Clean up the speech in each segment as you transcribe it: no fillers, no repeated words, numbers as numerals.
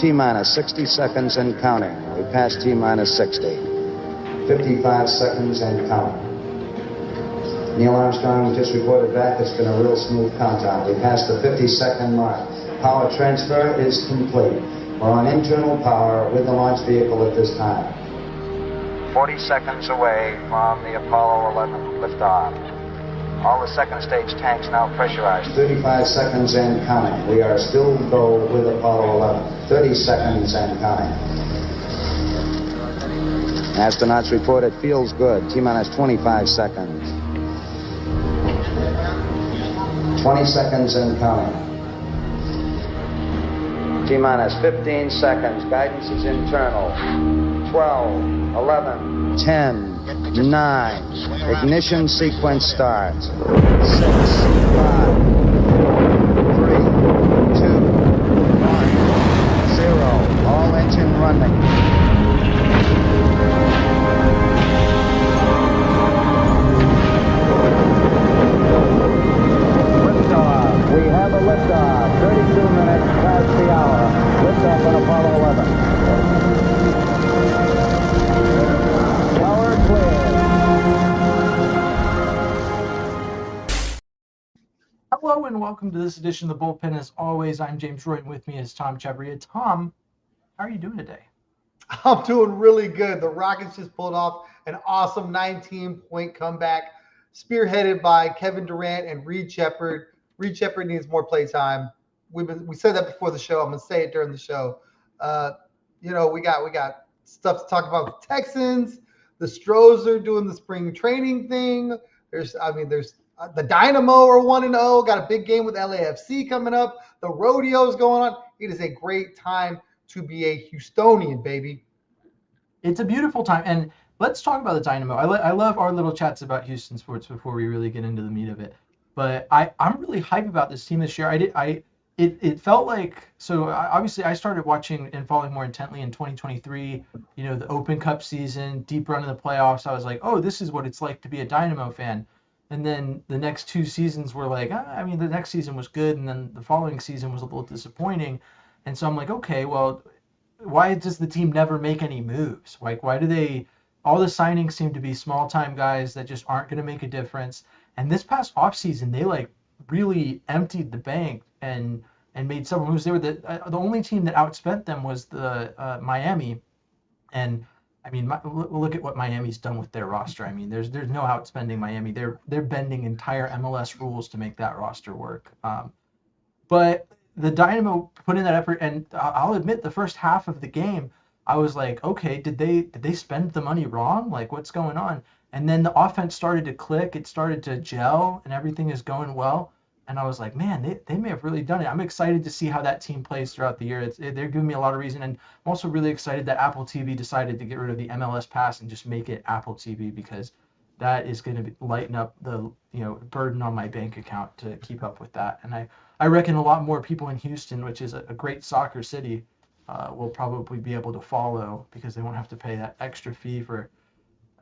T-minus 60 seconds and counting. We passed T-minus 60. 55 seconds and counting. Neil Armstrong just reported back. It's been a real smooth countdown. We passed the 50-second mark. Power transfer is complete. We're on internal power with the launch vehicle at this time. 40 seconds away from the Apollo 11 liftoff. All the second stage tanks now pressurized. 35 seconds and counting. We are still go with Apollo 11. 30 seconds and counting. Astronauts report it feels good. T-minus 25 seconds. 20 seconds and counting. T-minus 15 seconds. Guidance is internal. 12, 11, 10, 9. Ignition sequence starts. 6, 5, 4, 3, 2, 1, 0. All engine running. Liftoff. We have a liftoff. 32 minutes past the hour. Liftoff on Apollo 11. Hello and welcome to this edition of the Bullpen. As always, I'm James Roy, and with me is Tom Chevrier. Tom, how are you doing today? I'm doing really good. The Rockets just pulled off an awesome 19-point comeback, spearheaded by Kevin Durant and Reed Sheppard. Reed Sheppard needs more play time. We said that before the show. I'm gonna say it during the show. We got stuff to talk about with the Texans. The Stros are doing the spring training thing. There's the Dynamo are 1-0. Got a big game with LAFC coming up. The rodeo's going on. It is a great time to be a Houstonian, baby. It's a beautiful time, and let's talk about the Dynamo. I love our little chats about Houston sports before we really get into the meat of it. But I'm really hyped about this team this year. It felt like, so obviously I started watching and following more intently in 2023. The Open Cup season, deep run in the playoffs. I was like, oh, this is what it's like to be a Dynamo fan. And then the next two seasons were like, the next season was good, and then the following season was a little disappointing. And so I'm like, okay, well, why does the team never make any moves? Like, why do all the signings seem to be small-time guys that just aren't going to make a difference? And this past offseason, they really emptied the bank and made several moves. They were the only team that outspent them was the Miami. And look at what Miami's done with their roster. There's no outspending Miami. They're bending entire MLS rules to make that roster work. But the Dynamo put in that effort, and I'll admit the first half of the game, I was like, okay, did they spend the money wrong? Like, what's going on? And then the offense started to click. It started to gel, and everything is going well. And I was like, man, they may have really done it. I'm excited to see how that team plays throughout the year. They're giving me a lot of reason. And I'm also really excited that Apple TV decided to get rid of the MLS Pass and just make it Apple TV, because that is going to lighten up the burden on my bank account to keep up with that. And I reckon a lot more people in Houston, which is a great soccer city, will probably be able to follow, because they won't have to pay that extra fee for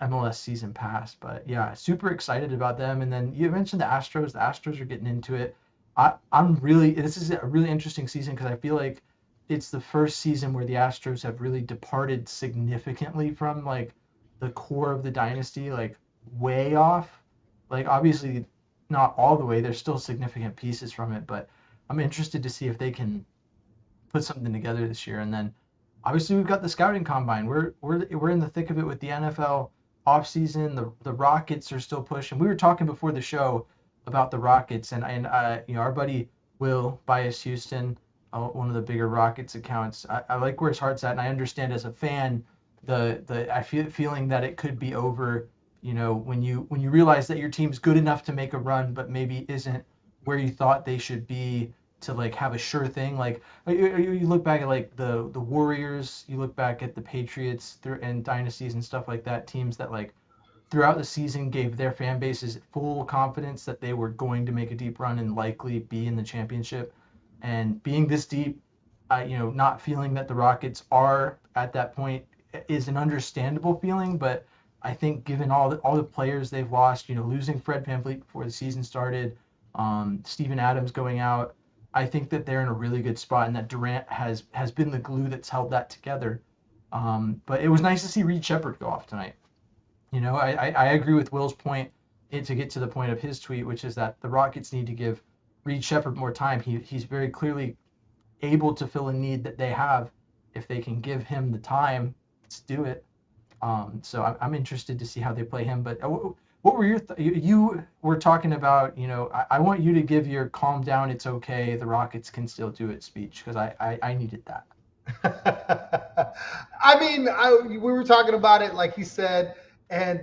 MLS season pass. But yeah, super excited about them. And then you mentioned the Astros. The Astros are getting into it. This is a really interesting season, because I feel like it's the first season where the Astros have really departed significantly from the core of the dynasty, way off. Obviously not all the way. There's still significant pieces from it, but I'm interested to see if they can put something together this year. And then obviously we've got the scouting combine. We're in the thick of it with the NFL offseason. The Rockets are still pushing. We were talking before the show about the Rockets, and our buddy Will, Bias Houston, one of the bigger Rockets accounts. I like where his heart's at, and I understand as a fan I feeling that it could be over. When you realize that your team's good enough to make a run, but maybe isn't where you thought they should be to have a sure thing. You look back at the Warriors, you look back at the Patriots and dynasties and stuff like that, teams that throughout the season gave their fan bases full confidence that they were going to make a deep run and likely be in the championship. And being this deep, not feeling that the Rockets are at that point is an understandable feeling, but I think given all the players they've lost, losing Fred VanVleet before the season started, Steven Adams going out, I think that they're in a really good spot, and that Durant has been the glue that's held that together. But it was nice to see Reed Shepherd go off tonight. I agree with Will's point, to get to the point of his tweet, which is that the Rockets need to give Reed Shepherd more time. He's very clearly able to fill a need that they have. If they can give him the time, let's do it. So I'm interested to see how they play him. But what were your you were talking about? I want you to give your calm down, it's okay, the Rockets can still do it speech, because I needed that. I mean, we were talking about it, like he said, and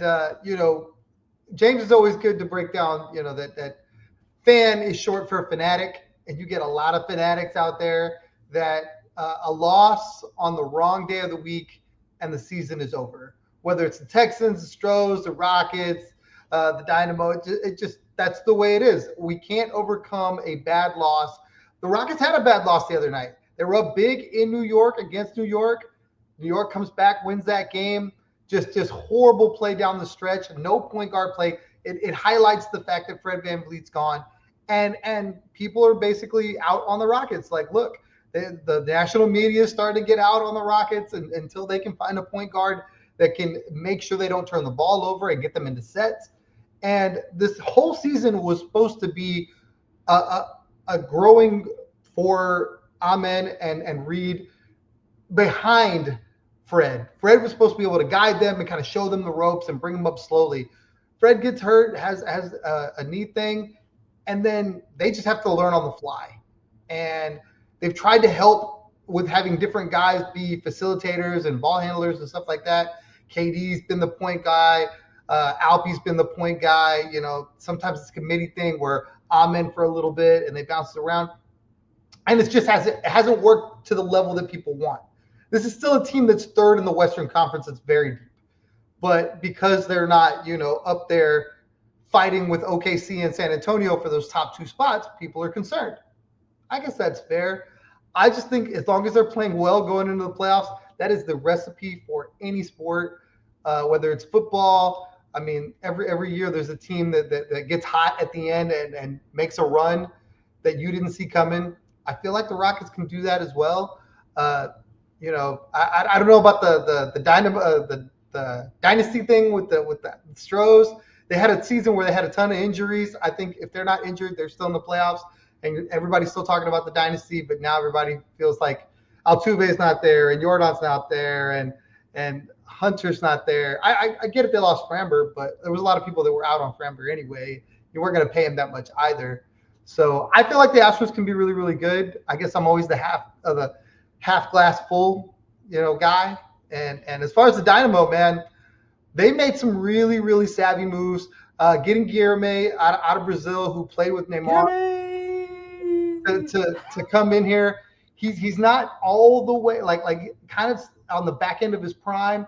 James is always good to break down. That fan is short for fanatic, and you get a lot of fanatics out there that a loss on the wrong day of the week and the season is over. Whether it's the Texans, the Stros, the Rockets, the Dynamo, it just that's the way it is. We can't overcome a bad loss. The Rockets had a bad loss the other night. They were up big in New York against New York. New York comes back, wins that game. Just horrible play down the stretch. No point guard play. It highlights the fact that Fred VanVleet's gone, and people are basically out on the Rockets. Like, look, the national media is starting to get out on the Rockets, and until they can find a point guard that can make sure they don't turn the ball over and get them into sets. And this whole season was supposed to be a growing for Amen and Reed behind Fred. Fred was supposed to be able to guide them and kind of show them the ropes and bring them up slowly. Fred gets hurt, has a knee thing, and then they just have to learn on the fly. And they've tried to help with having different guys be facilitators and ball handlers and stuff like that. KD's been the point guy. Alpie's been the point guy. Sometimes it's a committee thing where I'm in for a little bit and they bounce it around. And it hasn't worked to the level that people want. This is still a team that's third in the Western Conference. That's very deep. But because they're not, up there fighting with OKC and San Antonio for those top two spots, people are concerned. I guess that's fair. I just think as long as they're playing well going into the playoffs, that is the recipe for any sport, whether it's football. I mean, every year there's a team that gets hot at the end and makes a run that you didn't see coming. I feel like the Rockets can do that as well. I don't know about the Dynamo, the dynasty thing with the Stros. They had a season where they had a ton of injuries. I think if they're not injured, they're still in the playoffs. And everybody's still talking about the dynasty, but now everybody feels like Altuve's not there and Jordan's not there and Hunter's not there. I get it, they lost Framber, but there was a lot of people that were out on Framber anyway. You weren't going to pay him that much either. So I feel like the Astros can be really, really good. I guess I'm always the half glass full, guy. And as far as the Dynamo, man, they made some really, really savvy moves. Getting Guilherme out of Brazil, who played with Neymar, to come in here. He's not all the way like kind of on the back end of his prime.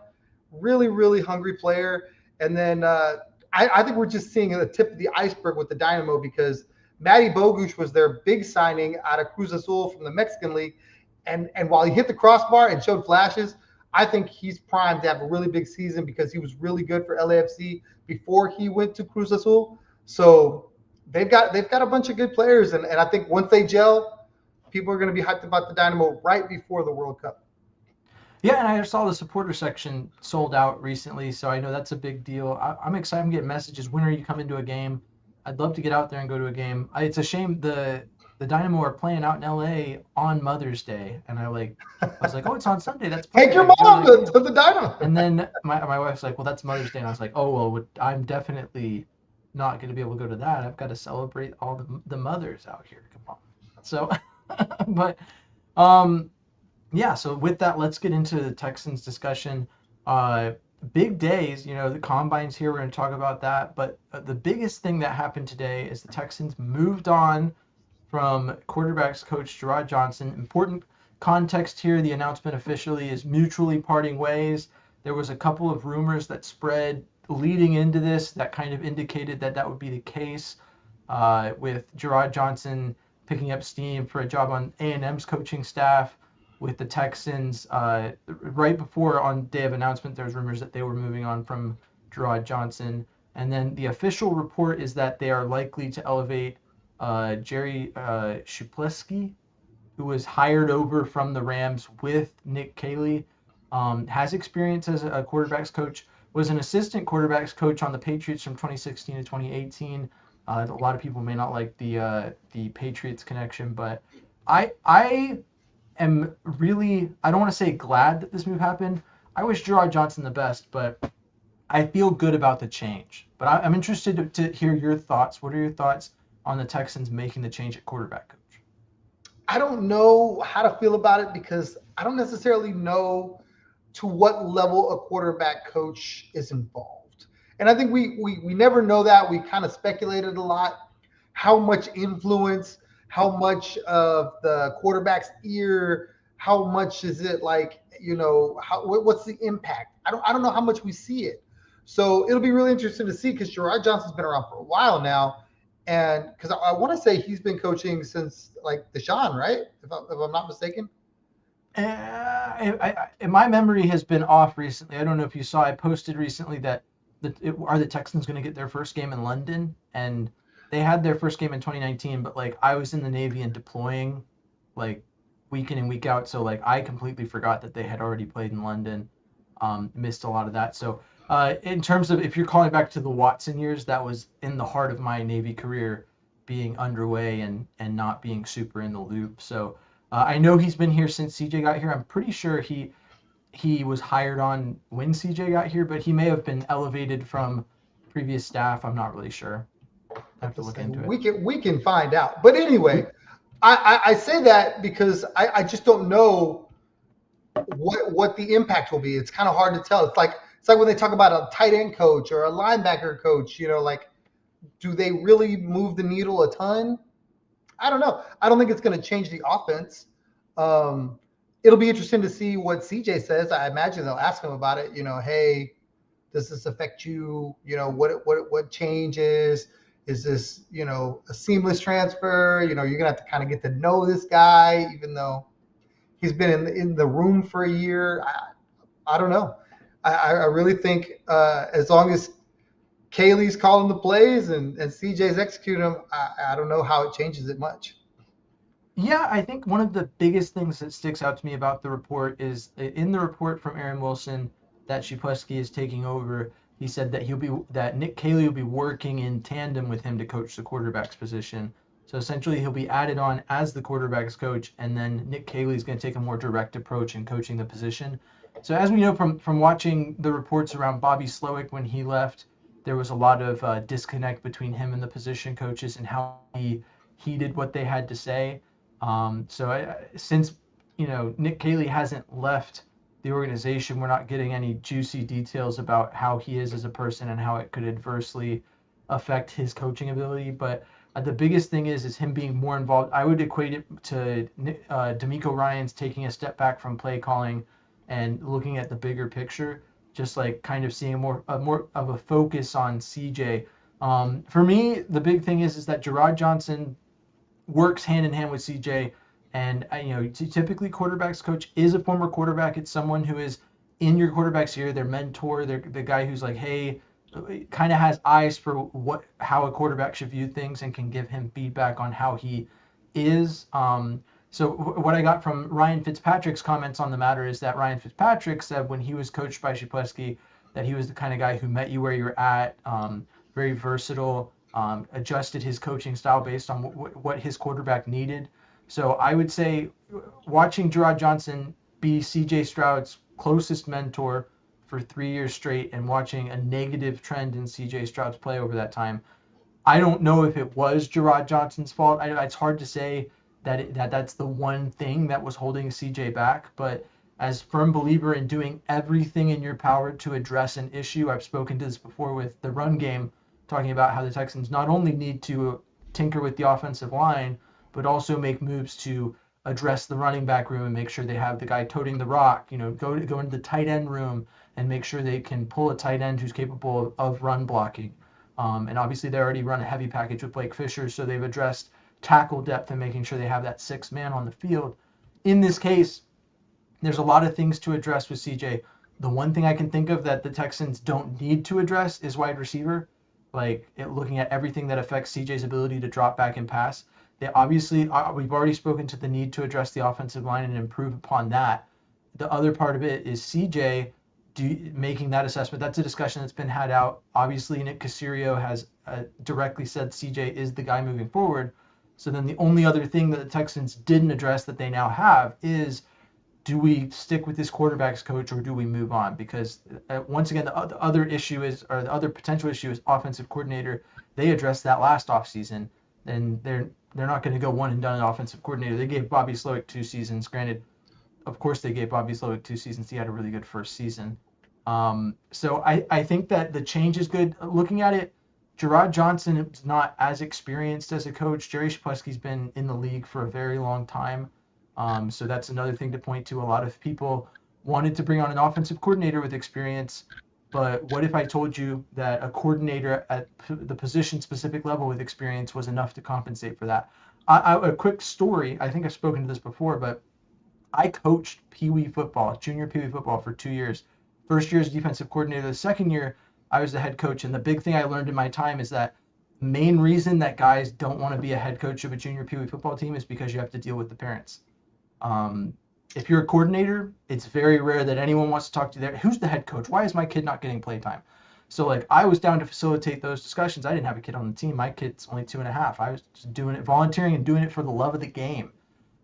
Really, really hungry player. And then I think we're just seeing the tip of the iceberg with the Dynamo, because Matty Bogusz was their big signing out of Cruz Azul from the Mexican League. And while he hit the crossbar and showed flashes, I think he's primed to have a really big season because he was really good for LAFC before he went to Cruz Azul. So they've got a bunch of good players, and I think once they gel, people are going to be hyped about the Dynamo right before the World Cup. Yeah, and I saw the supporter section sold out recently, so I know that's a big deal. I'm excited. I'm getting messages. When are you coming to a game? I'd love to get out there and go to a game. It's a shame the Dynamo are playing out in LA on Mother's Day, and I was like, oh, it's on Sunday. That's perfect. Take your mom to the Dynamo. And then my wife's like, well, that's Mother's Day, and I was like, oh well, I'm definitely not going to be able to go to that. I've got to celebrate all the mothers out here. Come on. So, but yeah. So with that, let's get into the Texans discussion. Big days, the combine's here. We're going to talk about that. But the biggest thing that happened today is the Texans moved on from quarterbacks coach Jerrod Johnson. Important context here, the announcement officially is mutually parting ways. There was a couple of rumors that spread leading into this that kind of indicated that would be the case, with Jerrod Johnson picking up steam for a job on A&M's coaching staff with the Texans. Right before, on day of announcement, there was rumors that they were moving on from Jerrod Johnson. And then the official report is that they are likely to elevate Jerry Shupleski, who was hired over from the Rams with Nick Caley, has experience as a quarterbacks coach, was an assistant quarterbacks coach on the Patriots from 2016 to 2018. A lot of people may not like the Patriots connection, but I am really, I don't want to say glad that this move happened. I wish Jerrod Johnson the best, but I feel good about the change. But I'm interested to hear your thoughts. What are your thoughts on the Texans making the change at quarterback coach? I don't know how to feel about it because I don't necessarily know to what level a quarterback coach is involved. And I think we never know that. We kind of speculated a lot how much influence, how much of the quarterback's ear, how much is it like, what's the impact? I don't know how much we see it. So it'll be really interesting to see because Jerrod Johnson's been around for a while now. And because I want to say he's been coaching since like Deshaun, right? If I'm not mistaken. My memory has been off recently. I don't know if you saw. I posted recently that are the Texans going to get their first game in London? And they had their first game in 2019, but like I was in the Navy and deploying like week in and week out, so like I completely forgot that they had already played in London. Missed a lot of that. So in terms of if you're calling back to the Watson years, that was in the heart of my Navy career, being underway and not being super in the loop. So I know he's been here since CJ got here. I'm pretty sure he was hired on when CJ got here, but he may have been elevated from previous staff. I'm not really sure. I have to look into it. We can find out. But anyway, I say that because I just don't know what the impact will be. It's kind of hard to tell. It's like when they talk about a tight end coach or a linebacker coach, like do they really move the needle a ton? I don't know. I don't think it's going to change the offense. It'll be interesting to see what CJ says. I imagine they'll ask him about it. Hey, does this affect you? What changes? Is this, a seamless transfer? You're going to have to kind of get to know this guy, even though he's been in the room for a year. I don't know. I really think as long as Kaylee's calling the plays and CJ's executing them, I don't know how it changes it much. Yeah, I think one of the biggest things that sticks out to me about the report is in the report from Aaron Wilson that Shupleski is taking over. He said that Nick Caley will be working in tandem with him to coach the quarterback's position. So essentially, he'll be added on as the quarterback's coach, and then Nick Caley is going to take a more direct approach in coaching the position. So as we know from watching the reports around Bobby Slowick when he left, there was a lot of disconnect between him and the position coaches and how he heeded what they had to say. Since Nick Caley hasn't left the organization, we're not getting any juicy details about how he is as a person and how it could adversely affect his coaching ability. But the biggest thing is him being more involved. I would equate it to D'Amico Ryans taking a step back from play calling and looking at the bigger picture, just like kind of seeing more of a focus on CJ. For me, the big thing is that Jerrod Johnson works hand in hand with CJ. And typically quarterbacks coach is a former quarterback. It's someone who is in your quarterback's ear, their mentor, they're the guy who's like, hey, kind of has eyes for how a quarterback should view things and can give him feedback on how he is. So what I got from Ryan Fitzpatrick's comments on the matter is that Ryan Fitzpatrick said when he was coached by Shupleski that he was the kind of guy who met you where you're at, very versatile, adjusted his coaching style based on what his quarterback needed. So I would say watching Jerrod Johnson be CJ Stroud's closest mentor for 3 years straight and watching a negative trend in CJ Stroud's play over that time, I don't know if it was Jerrod Johnson's fault. It's hard to say that's the one thing that was holding CJ back. But as firm believer in doing everything in your power to address an issue, I've spoken to this before with the run game, talking about how the Texans not only need to tinker with the offensive line, but also make moves to address the running back room and make sure they have the guy toting the rock, go into the tight end room and make sure they can pull a tight end who's capable of run blocking. And obviously they already run a heavy package with Blake Fisher, so they've addressed tackle depth and making sure they have that sixth man on the field. In this case, there's a lot of things to address with CJ. The one thing I can think of that the Texans don't need to address is wide receiver. looking at everything that affects CJ's ability to drop back and pass. They obviously, we've already spoken to the need to address the offensive line and improve upon that. The other part of it is CJ making that assessment. That's a discussion that's been had out. Obviously, Nick Caserio has directly said CJ is the guy moving forward. So then the only other thing that the Texans didn't address that they now have is, do we stick with this quarterback's coach or do we move on? Because once again, the other issue is, or the other potential issue is offensive coordinator. They addressed that last offseason, and they're not going to go one and done an offensive coordinator. They gave Bobby Slowick 2 seasons. Granted, of course they gave Bobby Slowick 2 seasons. He had a really good first season. So I think that the change is good. Looking at it, Jerrod Johnson is not as experienced as a coach. Jerry Shapleski's been in the league for a very long time. So that's another thing to point to. A lot of people wanted to bring on an offensive coordinator with experience, but what if I told you that a coordinator at the position-specific level with experience was enough to compensate for that? A quick story, I think I've spoken to this before, but I coached Pee Wee football, junior Pee Wee football for 2 years. First year as defensive coordinator. The second year, I was the head coach, and the big thing I learned in my time is that the main reason that guys don't want to be a head coach of a junior Pee Wee football team is because you have to deal with the parents. If you're a coordinator, it's very rare that anyone wants to talk to you there. Who's the head coach? Why is my kid not getting playtime? So I was down to facilitate those discussions. I didn't have a kid on the team. My kid's only 2.5. I was just doing it, volunteering and doing it for the love of the game.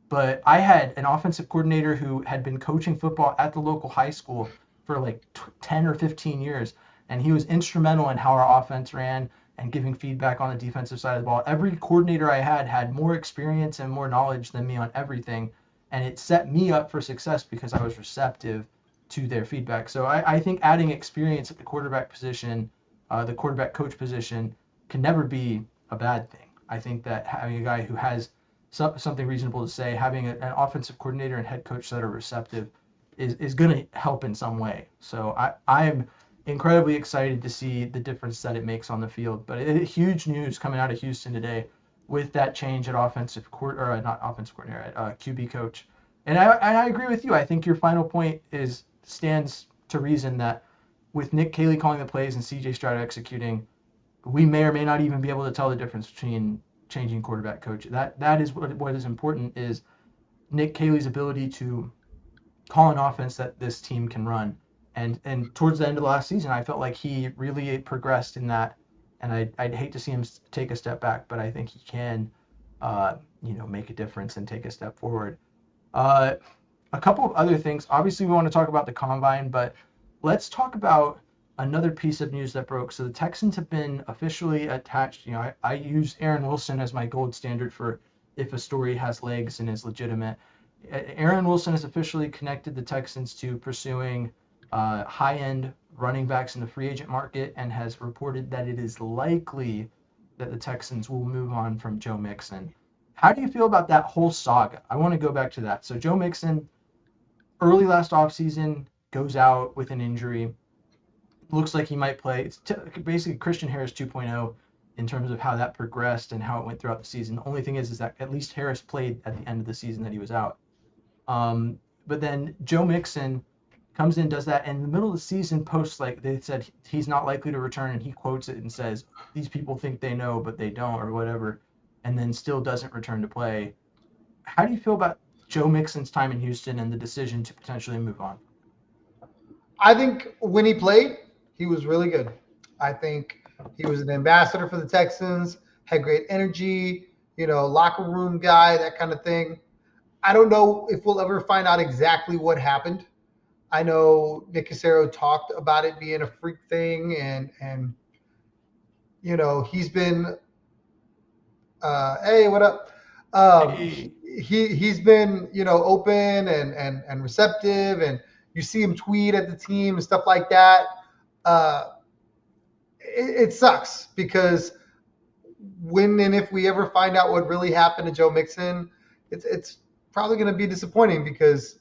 But I had an offensive coordinator who had been coaching football at the local high school for 10 or 15 years. And he was instrumental in how our offense ran and giving feedback on the defensive side of the ball. Every coordinator I had more experience and more knowledge than me on everything. And it set me up for success because I was receptive to their feedback. So I think adding experience at the quarterback position, the quarterback coach position, can never be a bad thing. I think that having a guy who has something reasonable to say, having an offensive coordinator and head coach that are receptive is going to help in some way. So I'm incredibly excited to see the difference that it makes on the field. But huge news coming out of Houston today with that change at QB coach. And I agree with you. I think your final point stands to reason that with Nick Caley calling the plays and CJ Stroud executing, we may or may not even be able to tell the difference between changing quarterback coach. That is what is important, is Nick Caley's ability to call an offense that this team can run. And towards the end of the last season, I felt like he really progressed in that. And I'd hate to see him take a step back, but I think he can, make a difference and take a step forward. A couple of other things. Obviously, we want to talk about the combine, but let's talk about another piece of news that broke. So the Texans have been officially attached. I use Aaron Wilson as my gold standard for if a story has legs and is legitimate. Aaron Wilson has officially connected the Texans to pursuing high-end running backs in the free agent market and has reported that it is likely that the Texans will move on from Joe Mixon. How do you feel about that whole saga? I want to go back to that. So Joe Mixon, early last offseason, goes out with an injury. Looks like he might play. It's basically Christian Harris 2.0 in terms of how that progressed and how it went throughout the season. The only thing is that at least Harris played at the end of the season that he was out. But then Joe Mixon comes in, does that, and in the middle of the season posts, they said he's not likely to return, and he quotes it and says, these people think they know, but they don't, or whatever, and then still doesn't return to play. How do you feel about Joe Mixon's time in Houston and the decision to potentially move on? I think when he played, he was really good. I think he was an ambassador for the Texans, had great energy, locker room guy, that kind of thing. I don't know if we'll ever find out exactly what happened. I know Nick Caserio talked about it being a freak thing, and he's been, hey, what up? He's been, open and receptive, and you see him tweet at the team and stuff like that. It sucks because when and if we ever find out what really happened to Joe Mixon, it's probably going to be disappointing because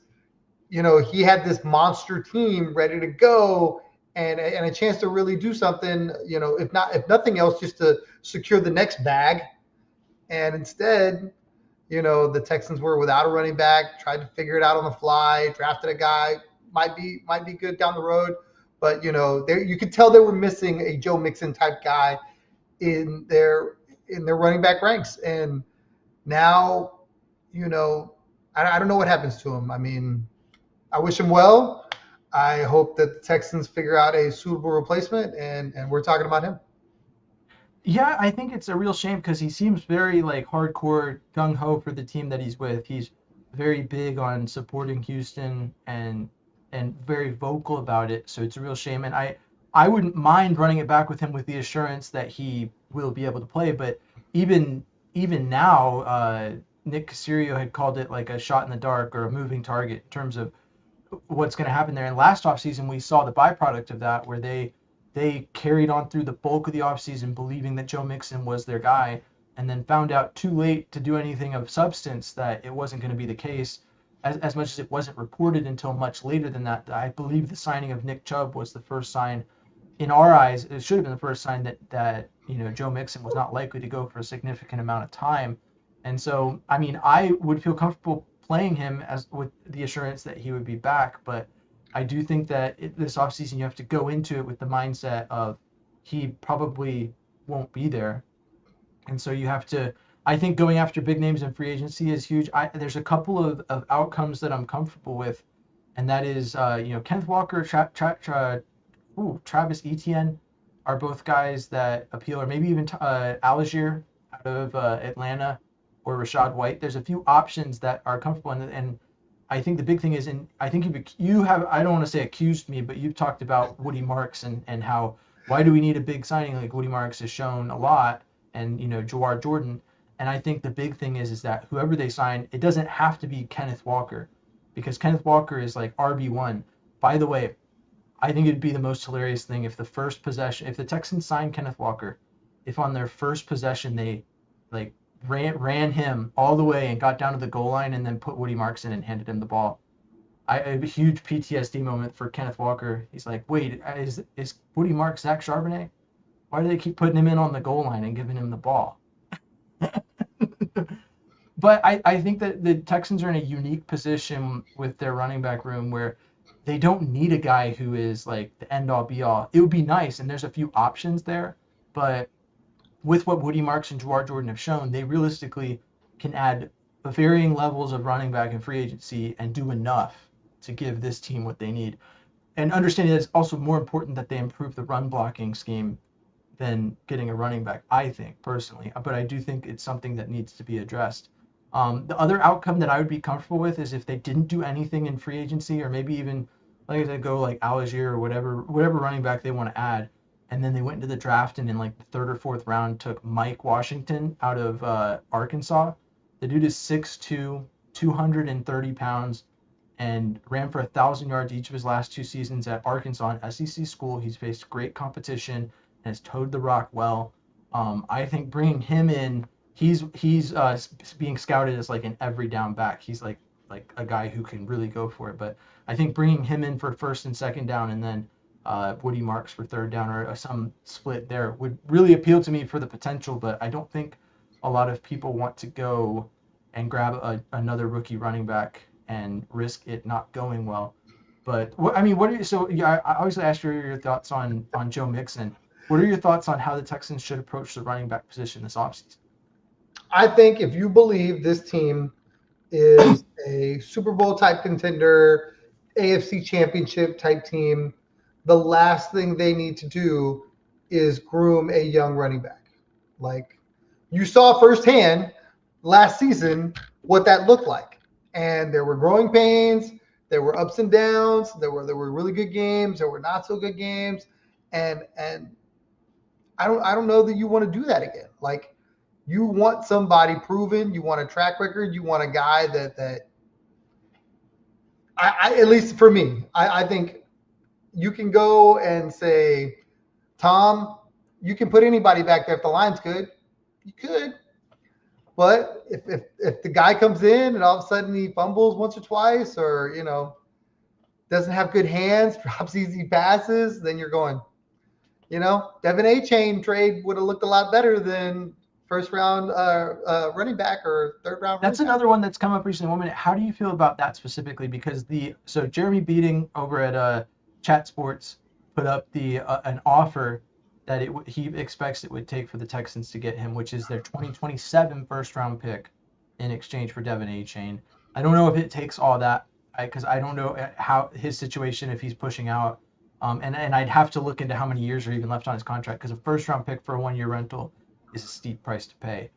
he had this monster team ready to go and a chance to really do something, if nothing else, just to secure the next bag. And instead, the Texans were without a running back, tried to figure it out on the fly, drafted a guy, might be good down the road. But, you could tell they were missing a Joe Mixon type guy. in their running back ranks. And now, I don't know what happens to him. I mean, I wish him well. I hope that the Texans figure out a suitable replacement, and we're talking about him. Yeah, I think it's a real shame because he seems very like hardcore gung ho for the team that he's with. He's very big on supporting Houston and very vocal about it. So it's a real shame. And I wouldn't mind running it back with him with the assurance that he will be able to play. But even now, Nick Caserio had called it like a shot in the dark or a moving target in terms of what's going to happen there. And last offseason, we saw the byproduct of that where they carried on through the bulk of the offseason believing that Joe Mixon was their guy, and then found out too late to do anything of substance that it wasn't going to be the case, as much as it wasn't reported until much later than that. I believe the signing of Nick Chubb was the first sign, in our eyes, it should have been the first sign that Joe Mixon was not likely to go for a significant amount of time. And so, I mean, I would feel comfortable playing him as with the assurance that he would be back, but I do think that this offseason you have to go into it with the mindset of he probably won't be there. And so you have to, I think going after big names in free agency is huge. There's a couple of outcomes that I'm comfortable with, and that is, Kenneth Walker, Travis Etienne are both guys that appeal, or maybe even Algier out of Atlanta or Rashad White. There's a few options that are comfortable, and I think the big thing is, and I think you have, I don't want to say accused me, but you've talked about Woody Marks and how, why do we need a big signing like Woody Marks has shown a lot, and, Jerrod Jordan. And I think the big thing is that whoever they sign, it doesn't have to be Kenneth Walker, because Kenneth Walker is like RB1. By the way, I think it'd be the most hilarious thing if the Texans signed Kenneth Walker, if on their first possession they like ran him all the way and got down to the goal line and then put Woody Marks in and handed him the ball. A huge PTSD moment for Kenneth Walker. He's like, wait, is Woody Marks Zach Charbonnet? Why do they keep putting him in on the goal line and giving him the ball? But I think that the Texans are in a unique position with their running back room where they don't need a guy who is like the end all be all. It would be nice, and there's a few options there, but with what Woody Marks and Jerrod Jordan have shown, they realistically can add varying levels of running back in free agency and do enough to give this team what they need. And understanding that it's also more important that they improve the run blocking scheme than getting a running back, I think, personally. But I do think it's something that needs to be addressed. The other outcome that I would be comfortable with is if they didn't do anything in free agency, or maybe even, like I said, go like Algier or whatever running back they want to add, and then they went into the draft and in like the third or fourth round took Mike Washington out of Arkansas. The dude is 6'2", 230 pounds, and ran for 1,000 yards each of his last two seasons at Arkansas, an SEC school. He's faced great competition and has towed the rock well. I think bringing him in, he's being scouted as like an every down back. He's like a guy who can really go for it. But I think bringing him in for first and second down, and then Woody Marks for third down, or some split there, would really appeal to me for the potential. But I don't think a lot of people want to go and grab another rookie running back and risk it not going well. But what are you? So yeah, I obviously asked you your thoughts on Joe Mixon. What are your thoughts on how the Texans should approach the running back position this offseason? I think if you believe this team is a Super Bowl type contender, AFC championship type team, the last thing they need to do is groom a young running back. Like, you saw firsthand last season what that looked like. And there were growing pains, there were ups and downs, there were really good games, there were not so good games. And I don't know that you want to do that again. Like, you want somebody proven, you want a track record, you want a guy that I at least for me, I think you can go and say, Tom, you can put anybody back there if the line's good. You could. But if the guy comes in and all of a sudden he fumbles once or twice, or, doesn't have good hands, drops easy passes, then you're going, Devin A-Chain trade would have looked a lot better than first round running back or third round. That's another one that's come up recently. 1 minute. How do you feel about that specifically? Because Jeremy Beating over at Chat Sports put up an offer that he expects it would take for the Texans to get him, which is their 2027 first round pick in exchange for Devin Achane. I don't know if it takes all that, because I don't know how his situation, if he's pushing out. And I'd have to look into how many years are even left on his contract, because a first round pick for a 1 year rental is a steep price to pay.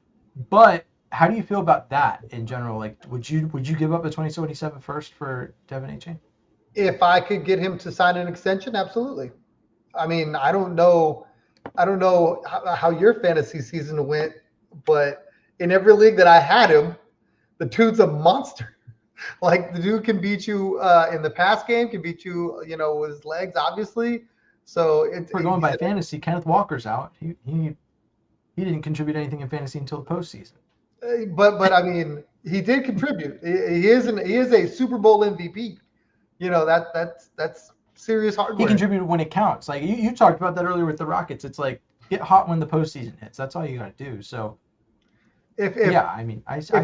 But how do you feel about that in general? Like, would you give up a 2027 first for Devin Achane? If I could get him to sign an extension, absolutely. I mean, I don't know how your fantasy season went, but in every league that I had him, the dude's a monster. Like, the dude can beat you in the pass game, can beat you, with his legs, obviously. So We're going by fantasy. Kenneth Walker's out. He didn't contribute anything in fantasy until the postseason. But I mean, he did contribute. He is a Super Bowl MVP. That's serious hardware. He contributed when it counts. Like you talked about that earlier with the Rockets. It's like, get hot when the postseason hits. That's all you got to do. So if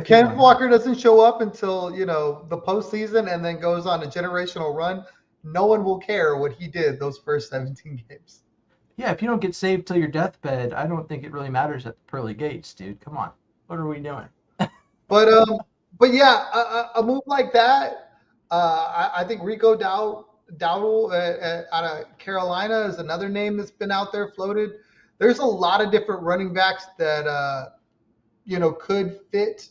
Kenneth Walker doesn't show up until the postseason and then goes on a generational run, no one will care what he did those first 17 games. Yeah, if you don't get saved till your deathbed, I don't think it really matters at the pearly gates, dude. Come on, what are we doing? But yeah, a move like that, I think Rico Dowdle out of Carolina is another name that's been out there floated. There's a lot of different running backs that could fit,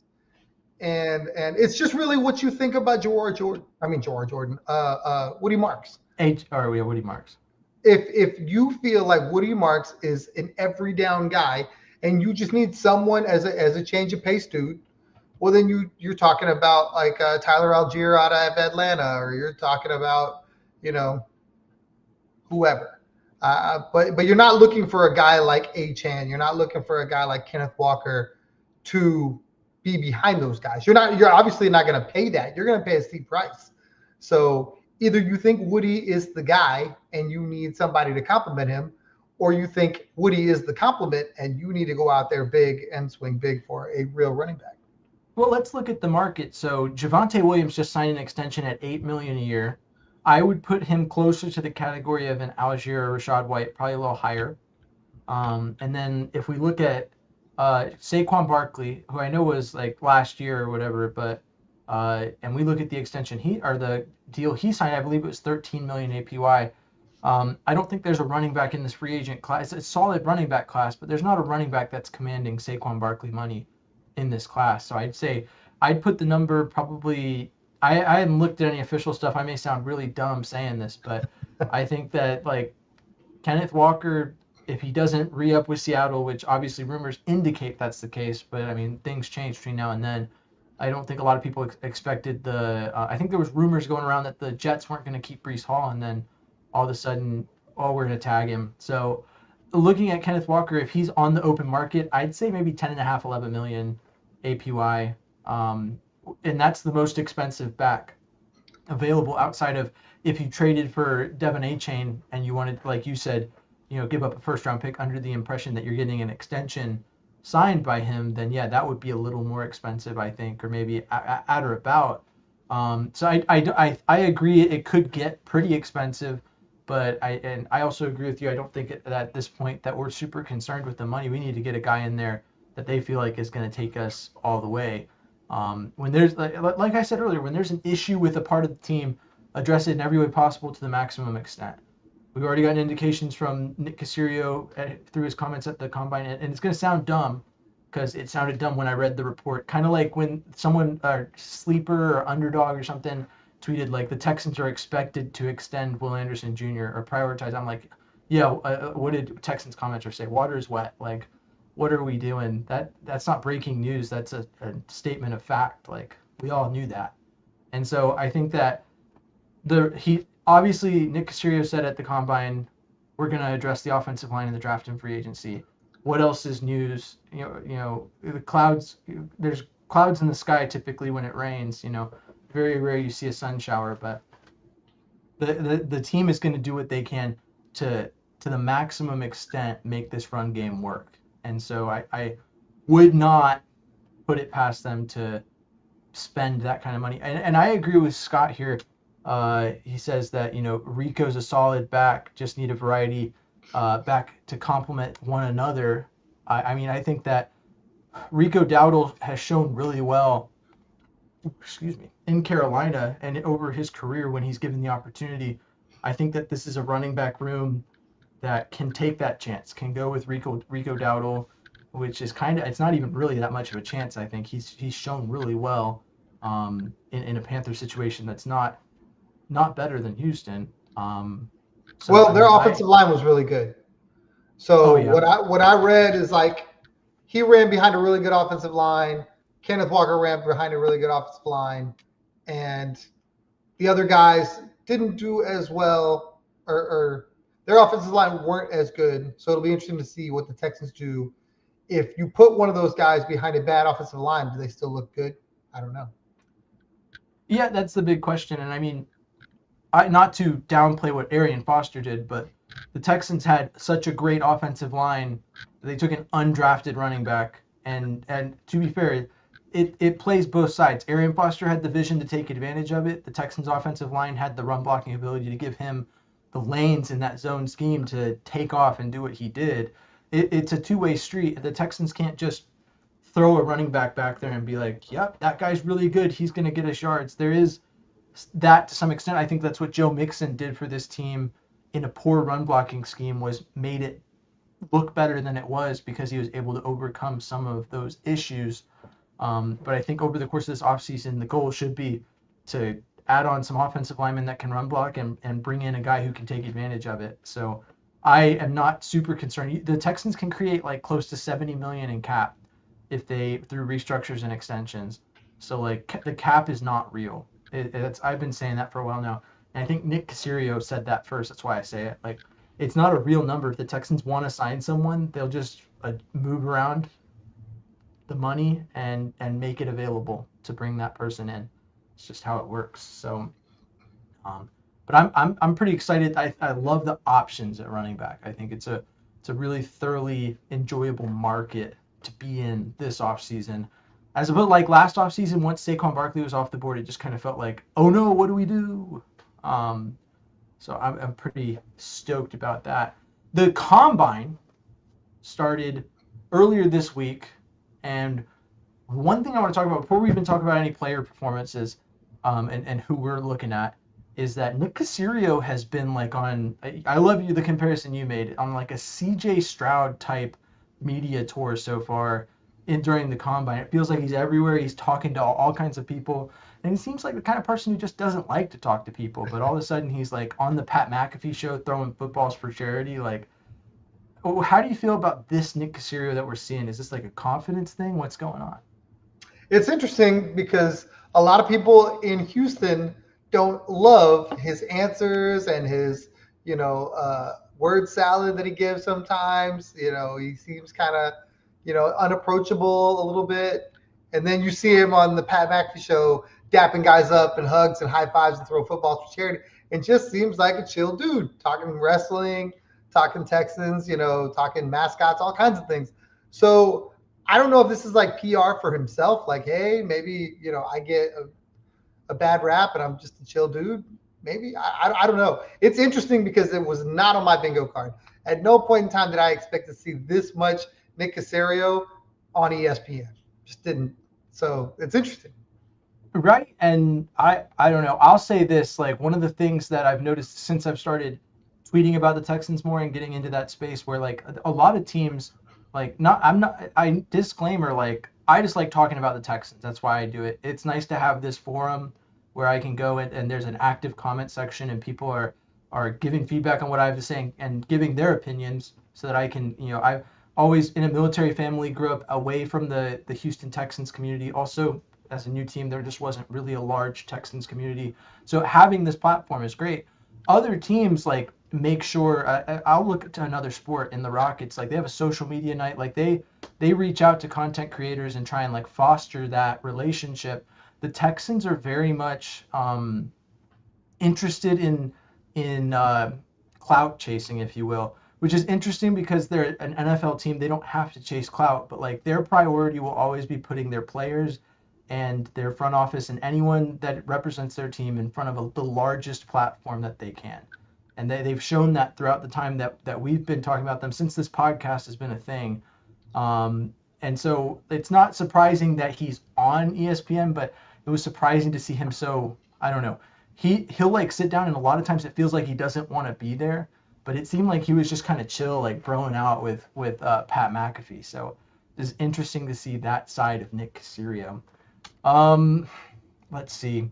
and it's just really what you think about Woody Marks. Woody Marks. If you feel like Woody Marks is an every down guy and you just need someone as a change of pace dude, well, then you're talking about like Tyler Algier out of Atlanta, or you're talking about whoever. But you're not looking for a guy like Achane. You're not looking for a guy like Kenneth Walker to be behind those guys. You're obviously not going to pay that. You're going to pay a steep price. So either you think Woody is the guy and you need somebody to complement him, or you think Woody is the complement and you need to go out there big and swing big for a real running back. Well, let's look at the market. So Javonte Williams just signed an extension at $8 million a year. I would put him closer to the category of an Algier or Rashad White, probably a little higher. And then if we look at Saquon Barkley, who I know was like last year or whatever, but and we look at the extension the deal he signed, I believe it was $13 million APY. I don't think there's a running back in this free agent class. It's a solid running back class, but there's not a running back that's commanding Saquon Barkley money in this class. So I'd say I'd put the number probably. I haven't looked at any official stuff. I may sound really dumb saying this, but I think that like Kenneth Walker, if he doesn't re-up with Seattle, which obviously rumors indicate that's the case, but I mean things change between now and then. I don't think a lot of people expected I think there was rumors going around that the Jets weren't going to keep Breece Hall, and then all of a sudden, we're going to tag him. So looking at Kenneth Walker, if he's on the open market, I'd say maybe 10.5, 11 million APY. And that's the most expensive back available outside of if you traded for Devin Achane and you wanted, like you said, give up a first round pick under the impression that you're getting an extension signed by him, then yeah, that would be a little more expensive, I think, or maybe at or about. So I agree it could get pretty expensive, but I also agree with you. I don't think at this point that we're super concerned with the money. We need to get a guy in there that they feel like is going to take us all the way. When there's like I said earlier, when there's an issue with a part of the team, address it in every way possible to the maximum extent. We've already gotten indications from Nick Caserio through his comments at the Combine, and it's going to sound dumb because it sounded dumb when I read the report. Kind of like when someone, sleeper or underdog or something, tweeted like the Texans are expected to extend Will Anderson Jr. or prioritize. I'm like, yeah, what did Texans commenter say? Water is wet. Like, what are we doing? That's not breaking news. That's a statement of fact. Like, we all knew that. And so I think that obviously Nick Caserio said at the Combine, we're going to address the offensive line in the draft and free agency. What else is news? The clouds. There's clouds in the sky typically when it rains. Very rare you see a sun shower, but the team is going to do what they can to the maximum extent make this run game work. And so I would not put it past them to spend that kind of money. And I agree with Scott here. He says that Rico's a solid back, just need a variety. back to complement one another. I mean, I think that Rico Dowdle has shown really well, excuse me, in Carolina and over his career when he's given the opportunity. I think that this is a running back room that can take that chance, can go with Rico Dowdle, which is kind of, it's not even really that much of a chance. I think he's shown really well in a Panther situation that's not better than Houston. So Well, I their mean, offensive line was really good. oh So yeah, what I read is like he ran behind a really good offensive line. Kenneth Walker ran behind a really good offensive line, and the other guys didn't do as well, or their offensive line weren't as good. So it'll be interesting to see what the Texans do. If you put one of those guys behind a bad offensive line, do they still look good? I don't know. yeah, that's the big question. And I mean, not to downplay what Arian Foster did, but the Texans had such a great offensive line. They took an undrafted running back, and to be fair, it plays both sides. Arian Foster had the vision to take advantage of it. The Texans offensive line had the run blocking ability to give him the lanes in that zone scheme to take off and do what he did. It's a two-way street. The Texans can't just throw a running back there and be like, yep, that guy's really good. He's going to get us yards. There is that to some extent. I think that's what Joe Mixon did for this team in a poor run blocking scheme, was made it look better than it was because he was able to overcome some of those issues. But I think over the course of this offseason, the goal should be to add on some offensive linemen that can run block and bring in a guy who can take advantage of it. So I am not super concerned. The Texans can create like close to 70 million in cap if they through restructures and extensions. So like the cap is not real. I've been saying that for a while now. And I think Nick Caserio said that first. That's why I say it. Like, it's not a real number. If the Texans want to sign someone, they'll just move around the money and make it available to bring that person in. It's just how it works. So, but I'm pretty excited. I love the options at running back. I think it's a really thoroughly enjoyable market to be in this offseason. As opposed like last offseason, once Saquon Barkley was off the board, it just kind of felt like, oh no, what do we do? So I'm pretty stoked about that. The combine started earlier this week, and one thing I want to talk about before we even talk about any player performances, and who we're looking at, is that Nick Caserio has been like on. I love the comparison you made, on like a CJ Stroud type media tour so far during the combine. It feels like he's everywhere. He's talking to all kinds of people. And he seems like the kind of person who just doesn't like to talk to people. But all of a sudden he's like on the Pat McAfee show throwing footballs for charity. Like, how do you feel about this Nick Caserio that we're seeing? Is this like a confidence thing? What's going on? It's interesting because a lot of people in Houston don't love his answers and his, word salad that he gives sometimes. He seems kind of, unapproachable a little bit. And then you see him on the Pat McAfee show dapping guys up and hugs and high fives and throw footballs for charity. It just seems like a chill dude, talking wrestling, talking Texans, talking mascots, all kinds of things. So I don't know if this is like PR for himself. Like, hey, maybe, I get a bad rap and I'm just a chill dude. Maybe. I don't know. It's interesting because it was not on my bingo card. At no point in time did I expect to see this much Nick Caserio on ESPN. Just didn't. So it's interesting. Right. And I don't know. I'll say this, like one of the things that I've noticed since I've started tweeting about the Texans more and getting into that space where like a lot of teams, like I disclaimer, like I just like talking about the Texans. That's why I do it. It's nice to have this forum where I can go and there's an active comment section and people are giving feedback on what I was saying and giving their opinions so that I can, I've always in a military family, grew up away from the Houston Texans community. Also, as a new team, there just wasn't really a large Texans community. So having this platform is great. Other teams like make sure, I'll look to another sport in the Rockets, like they have a social media night, like they reach out to content creators and try and like foster that relationship. The Texans are very much interested in clout chasing, if you will, which is interesting because they're an NFL team. They don't have to chase clout, but like their priority will always be putting their players and their front office and anyone that represents their team in front of the largest platform that they can. And they've shown that throughout the time that we've been talking about them since this podcast has been a thing. And so it's not surprising that he's on ESPN, but it was surprising to see him so, I don't know. He'll like sit down, and a lot of times it feels like he doesn't want to be there, but it seemed like he was just kind of chill, like throwing out with Pat McAfee. So it's interesting to see that side of Nick Caserio. Let's see.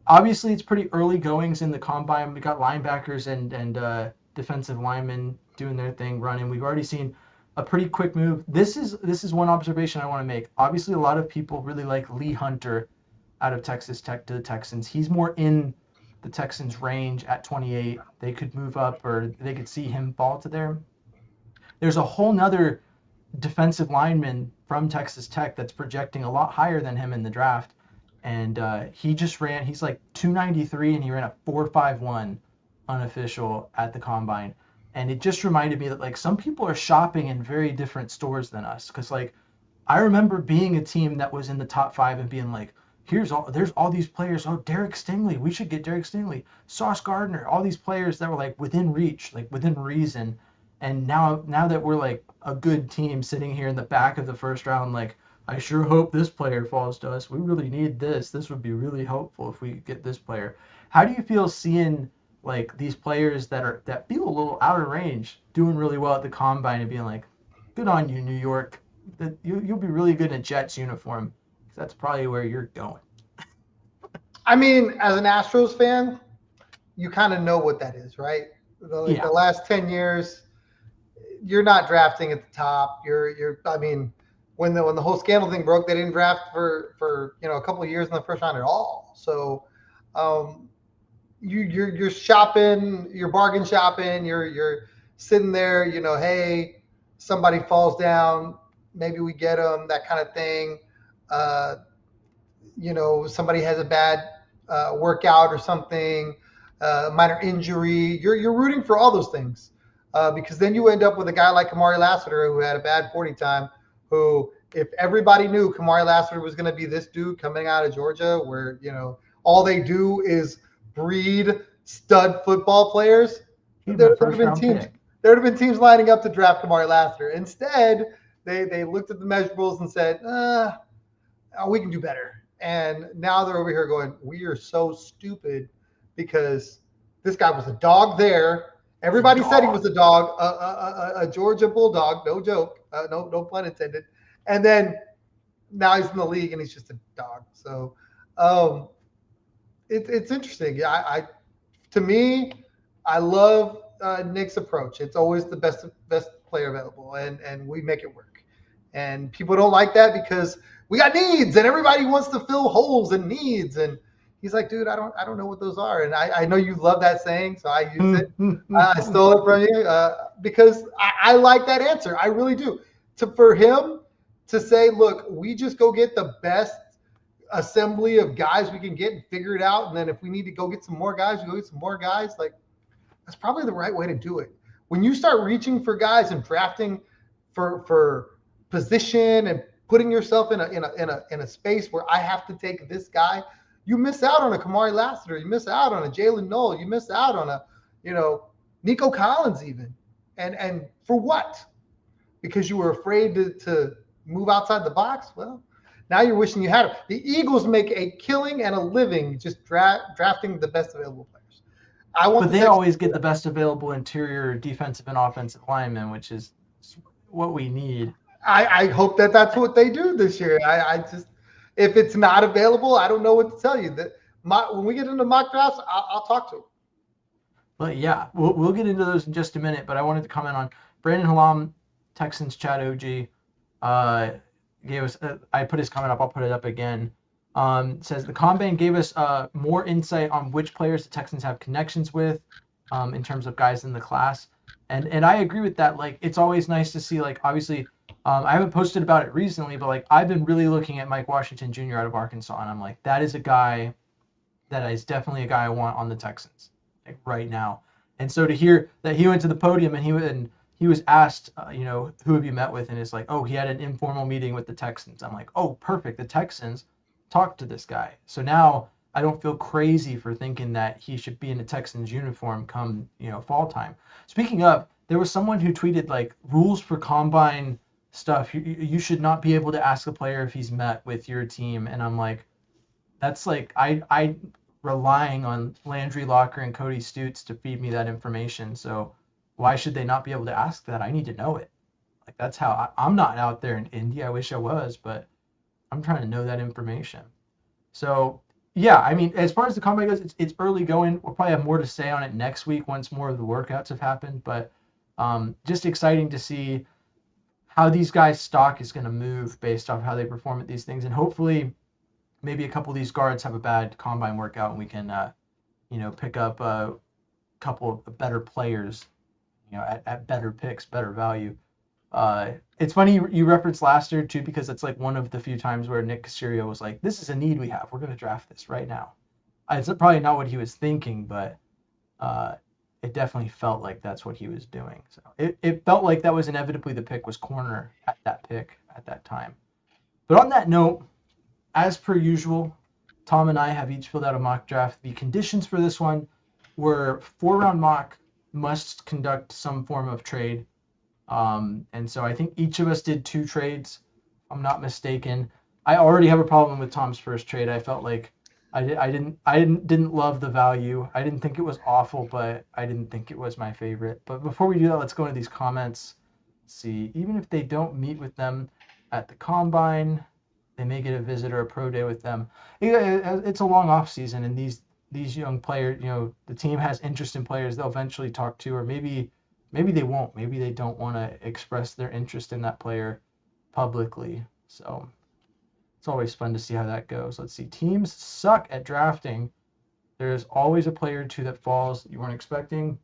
Obviously, it's pretty early goings in the combine. We got linebackers and defensive linemen doing their thing, running. We've already seen a pretty quick move. This is one observation I want to make. Obviously, a lot of people really like Lee Hunter out of Texas Tech to the Texans. He's more in the Texans' range at 28. They could move up, or they could see him fall to there. There's a whole nother defensive lineman from Texas Tech that's projecting a lot higher than him in the draft. And he's like 293, and he ran a 4.51 unofficial at the combine. And it just reminded me that like some people are shopping in very different stores than us. Because like I remember being a team that was in the top 5 and being like, there's all these players. Oh, Derek Stingley, we should get Derek Stingley. Sauce Gardner, all these players that were like within reach, like within reason. And now that we're like a good team sitting here in the back of the first round, like I sure hope this player falls to us. We really need this. This would be really helpful if we could get this player. How do you feel seeing like these players that feel a little out of range doing really well at the combine and being like, good on you, New York. That you'll be really good in a Jets uniform. That's probably where you're going. I mean, as an Astros fan, you kind of know what that is, right? The last 10 years, you're not drafting at the top. I mean, when the whole scandal thing broke, they didn't draft for a couple of years in the first round at all. So you're shopping, you're bargain shopping, you're sitting there, hey, somebody falls down, maybe we get them, that kind of thing. Somebody has a bad workout or something, minor injury. You're rooting for all those things because then you end up with a guy like Kamari Lassiter who had a bad 40 time, who if everybody knew Kamari Lassiter was going to be this dude coming out of Georgia where, all they do is breed stud football players, there would have been teams lining up to draft Kamari Lassiter. Instead, they looked at the measurables and said, we can do better. And now they're over here going, we are so stupid because this guy was a dog there. Everybody said he was a dog, a Georgia Bulldog, no joke, no pun intended. And then now he's in the league and he's just a dog. So it's interesting. To me, I love Nick's approach. It's always the best player available, and we make it work. And people don't like that because we got needs, and everybody wants to fill holes and needs. And he's like, dude, I don't know what those are. And I know you love that saying, so I use it. I stole it from you because I like that answer. I really do. For him to say, look, we just go get the best assembly of guys we can get and figure it out. And then if we need to go get some more guys, we go get some more guys. Like, that's probably the right way to do it. When you start reaching for guys and drafting for position and putting yourself in a space where I have to take this guy, you miss out on a Kamari Lassiter, you miss out on a Jalen Noel, you miss out on a Nico Collins even, and for what? Because you were afraid to move outside the box. Well, now you're wishing you had him. The Eagles make a killing and a living just drafting the best available players. But they always get the best available interior defensive and offensive linemen, which is what we need. I hope that's what they do this year. I just, if it's not available, I don't know what to tell you. When we get into mock drafts, I'll talk to them. But yeah, we'll get into those in just a minute. But I wanted to comment on Brandon Hallam, Texans chat OG. Gave us. I put his comment up. I'll put it up again. Says the combine gave us more insight on which players the Texans have connections with, in terms of guys in the class. And I agree with that. Like, it's always nice to see, like, obviously, I haven't posted about it recently, but like I've been really looking at Mike Washington Jr. out of Arkansas, and I'm like, that is a guy that is definitely a guy I want on the Texans, like, right now. And so to hear that he went to the podium and he was asked, who have you met with? And it's like, oh, he had an informal meeting with the Texans. I'm like, oh, perfect. The Texans talked to this guy. So now I don't feel crazy for thinking that he should be in a Texans uniform come, fall time. Speaking of, there was someone who tweeted like rules for combine stuff. You should not be able to ask a player if he's met with your team, and I'm like, that's like I relying on Landry Locker and Cody Stutes to feed me that information. So why should they not be able to ask that? I need to know it. Like that's how I'm not out there in Indy. I wish I was, but I'm trying to know that information. So yeah, I mean, as far as the combine goes, it's early going. We'll probably have more to say on it next week once more of the workouts have happened. But just exciting to see how these guys' stock is going to move based off how they perform at these things, and hopefully maybe a couple of these guards have a bad combine workout and we can pick up a couple of better players, at better picks, better value. It's funny you referenced last year too, because it's like one of the few times where Nick Caserio was like, this is a need we have. We're going to draft this right now. It's probably not what he was thinking, but it definitely felt like that's what he was doing. So it felt like that was inevitably the pick was corner at that pick at that time. But on that note, as per usual, Tom and I have each filled out a mock draft. The conditions for this one were 4-round mock must conduct some form of trade. And so I think each of us did 2 trades, if I'm not mistaken. I already have a problem with Tom's first trade. I felt like I didn't love the value. I didn't think it was awful, but I didn't think it was my favorite. But before we do that, let's go into these comments. Let's see, even if they don't meet with them at the combine, they may get a visit or a pro day with them. It's a long off season, and these young players, the team has interest in players they'll eventually talk to, or maybe they won't. Maybe they don't want to express their interest in that player publicly. So it's always fun to see how that goes. Let's see. Teams suck at drafting. There's always a player or two that falls that you weren't expecting.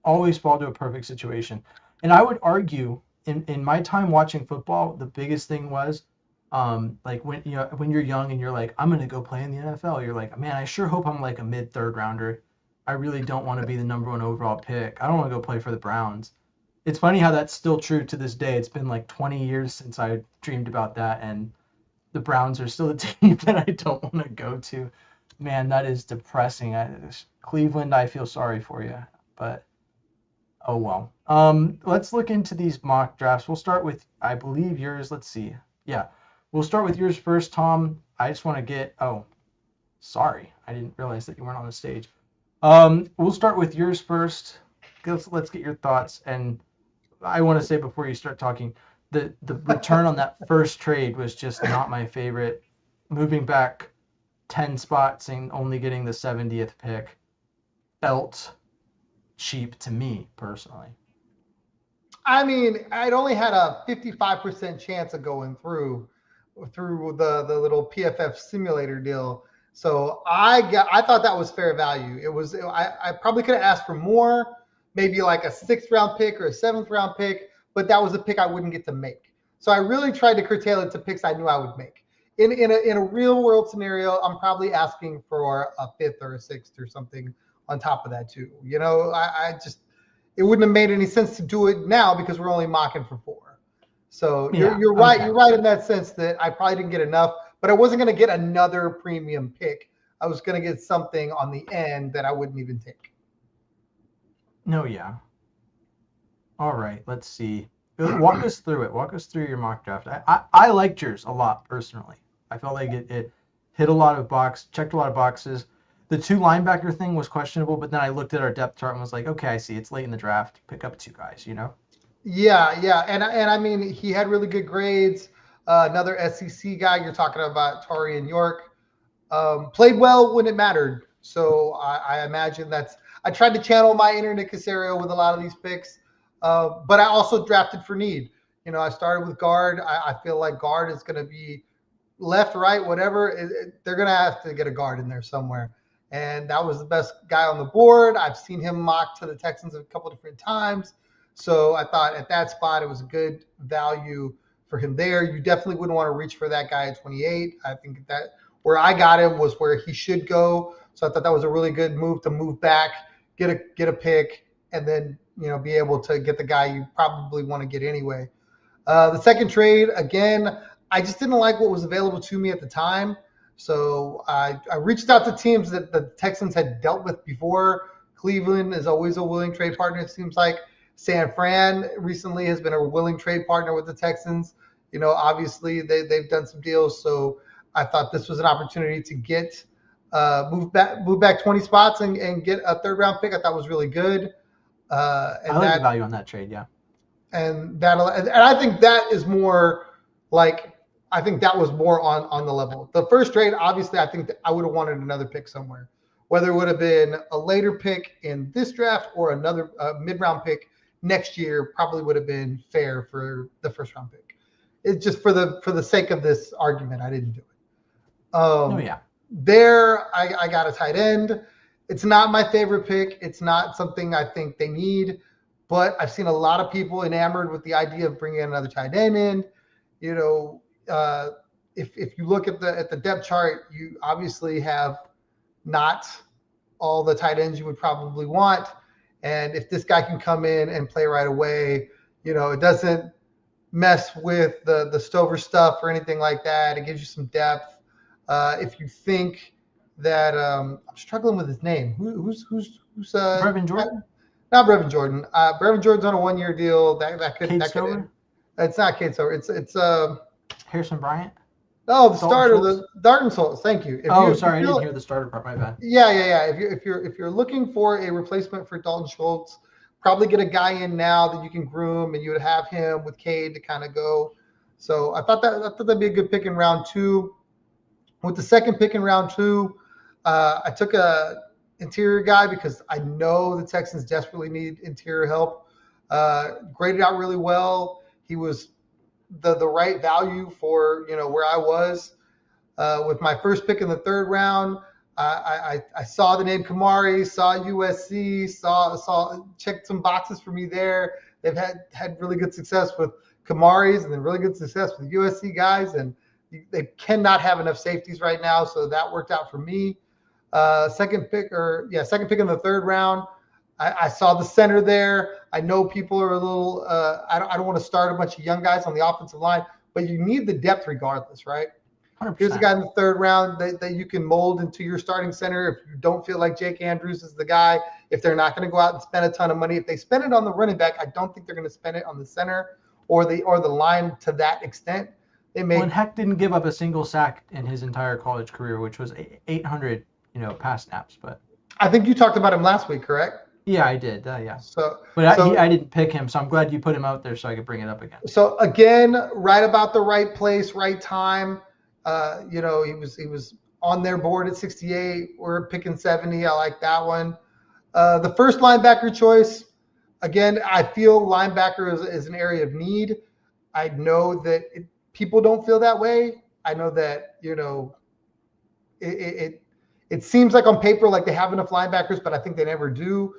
Always fall to a perfect situation. And I would argue, in my time watching football, the biggest thing was, like when you're young and you're like, I'm gonna go play in the NFL. You're like, man, I sure hope I'm like a mid-third rounder. I really don't want to be the number 1 overall pick. I don't want to go play for the Browns. It's funny how that's still true to this day. It's been like 20 years since I dreamed about that, and the Browns are still a team that I don't want to go to. Man, that is depressing. Cleveland, I feel sorry for you, but oh well. Let's look into these mock drafts. We'll start with, I believe, yours. Let's see. Yeah, we'll start with yours first, Tom. I just want to get. Oh, sorry, I didn't realize that you weren't on the stage. We'll start with yours first. Let's get your thoughts. And I want to say before you start talking, the return on that first trade was just not my favorite. Moving back 10 spots and only getting the 70th pick felt cheap to me personally. I mean, I'd only had a 55% chance of going through the little PFF simulator deal. So I thought that was fair value. I probably could have asked for more, maybe like a 6th round pick or a 7th round pick, but that was a pick I wouldn't get to make. So I really tried to curtail it to picks I knew I would make. In a real world scenario, I'm probably asking for a 5th or a 6th or something on top of that too. It wouldn't have made any sense to do it now because we're only mocking for 4. So yeah, you're right. Okay. You're right in that sense that I probably didn't get enough, but I wasn't going to get another premium pick. I was going to get something on the end that I wouldn't even take. No, yeah. All right, let's see. Walk us through it. Walk us through your mock draft. I liked yours a lot personally. I felt like it hit a lot of checked a lot of boxes. The 2 linebacker thing was questionable, but then I looked at our depth chart and was like, okay, I see. It's late in the draft. Pick up 2 guys, Yeah. And I mean, he had really good grades. Another SEC guy, you're talking about Tari and York, played well when it mattered. So I imagine I tried to channel my inner Nick Caserio with a lot of these picks, but I also drafted for need. I started with guard. I feel like guard is going to be left, right, whatever. They're going to have to get a guard in there somewhere. And that was the best guy on the board. I've seen him mocked to the Texans a couple different times. So I thought at that spot, it was a good value for him there. You definitely wouldn't want to reach for that guy at 28. I think that where I got him was where he should go. So I thought that was a really good move to move back, get a pick, and then, be able to get the guy you probably want to get anyway. The second trade, again, I just didn't like what was available to me at the time. So I reached out to teams that the Texans had dealt with before. Cleveland is always a willing trade partner, it seems like. San Fran recently has been a willing trade partner with the Texans. Obviously they've done some deals. So I thought this was an opportunity to get move back 20 spots and get a third round pick. I thought was really good. I like the value on that trade, yeah. And I think that is more like, I think that was more on the level. The first trade, obviously, I think that I would have wanted another pick somewhere, whether it would have been a later pick in this draft or another mid-round pick next year. Probably would have been fair for the first round pick. It's just for the sake of this argument, I didn't do it. Oh yeah. There, I got a tight end. It's not my favorite pick. It's not something I think they need, but I've seen a lot of people enamored with the idea of bringing another tight end in. If you look at the depth chart, you obviously have not all the tight ends you would probably want. And if this guy can come in and play right away, it doesn't mess with the Stover stuff or anything like that. It gives you some depth. If you think that I'm struggling with his name, who's Brevin Jordan? Not Brevin Jordan. Brevin Jordan's on a 1-year deal. It's not Cade Stover. It's Harrison Bryant. Oh, the starter, the Dalton Schultz. Thank you. Sorry, I didn't hear the starter part. My bad. Yeah. If you're looking for a replacement for Dalton Schultz, probably get a guy in now that you can groom, and you would have him with Cade to kind of go. So I thought that'd be a good pick in round 2. With the second pick in round 2, I took a interior guy because I know the Texans desperately need interior help. Graded out really well. He was the right value for where I was. With my first pick in the third round, I saw the name Kamari, saw USC, checked some boxes for me there. They've had really good success with Kamaris and then really good success with USC guys, and they cannot have enough safeties right now, so that worked out for me. Second pick in the third round, I saw the center there. I know people are a little. I don't want to start a bunch of young guys on the offensive line, but you need the depth regardless, right? 100%. Here's a guy in the third round that you can mold into your starting center if you don't feel like Jake Andrews is the guy. If they're not going to go out and spend a ton of money, if they spend it on the running back, I don't think they're going to spend it on the center or the line to that extent. When Heck didn't give up a single sack in his entire college career, which was 800, pass snaps. But I think you talked about him last week, correct? Yeah, I did. Yeah. But I didn't pick him, so I'm glad you put him out there so I could bring it up again. So again, right about the right place, right time. He was on their board at 68. We're picking 70. I like that one. The first linebacker choice, again, I feel linebacker is an area of need. I know that people don't feel that way. I know that it seems like on paper like they have enough linebackers, but I think they never do.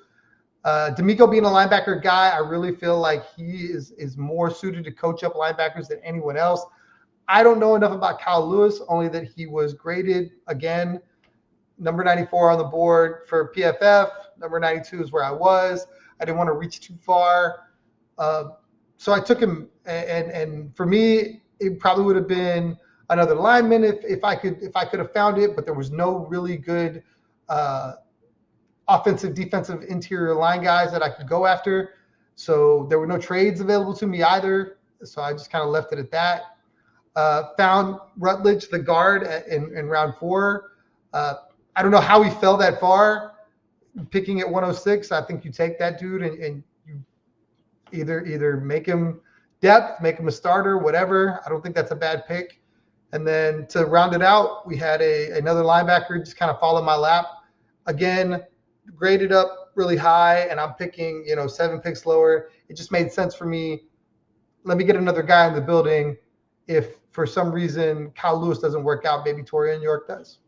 D'Amico being a linebacker guy, I really feel like he is more suited to coach up linebackers than anyone else. I don't know enough about Kyle Lewis, only that he was graded, again, number 94 on the board for PFF. Number 92 is where I was. I didn't want to reach too far. So I took him, and for me, it probably would have been another lineman if I could have found it, but there was no really good offensive, defensive, interior line guys that I could go after. So there were no trades available to me either. So I just kind of left it at that. Found Rutledge, the guard, in round 4. I don't know how he fell that far. Picking at 106, I think you take that dude and you either make him depth, make him a starter, whatever. I don't think that's a bad pick. And then to round it out, we had another linebacker just kind of fall in my lap. Again, graded up really high, and I'm picking 7 picks lower. It just made sense for me. Let me get another guy in the building. If for some reason Kyle Lewis doesn't work out, maybe Torian York does.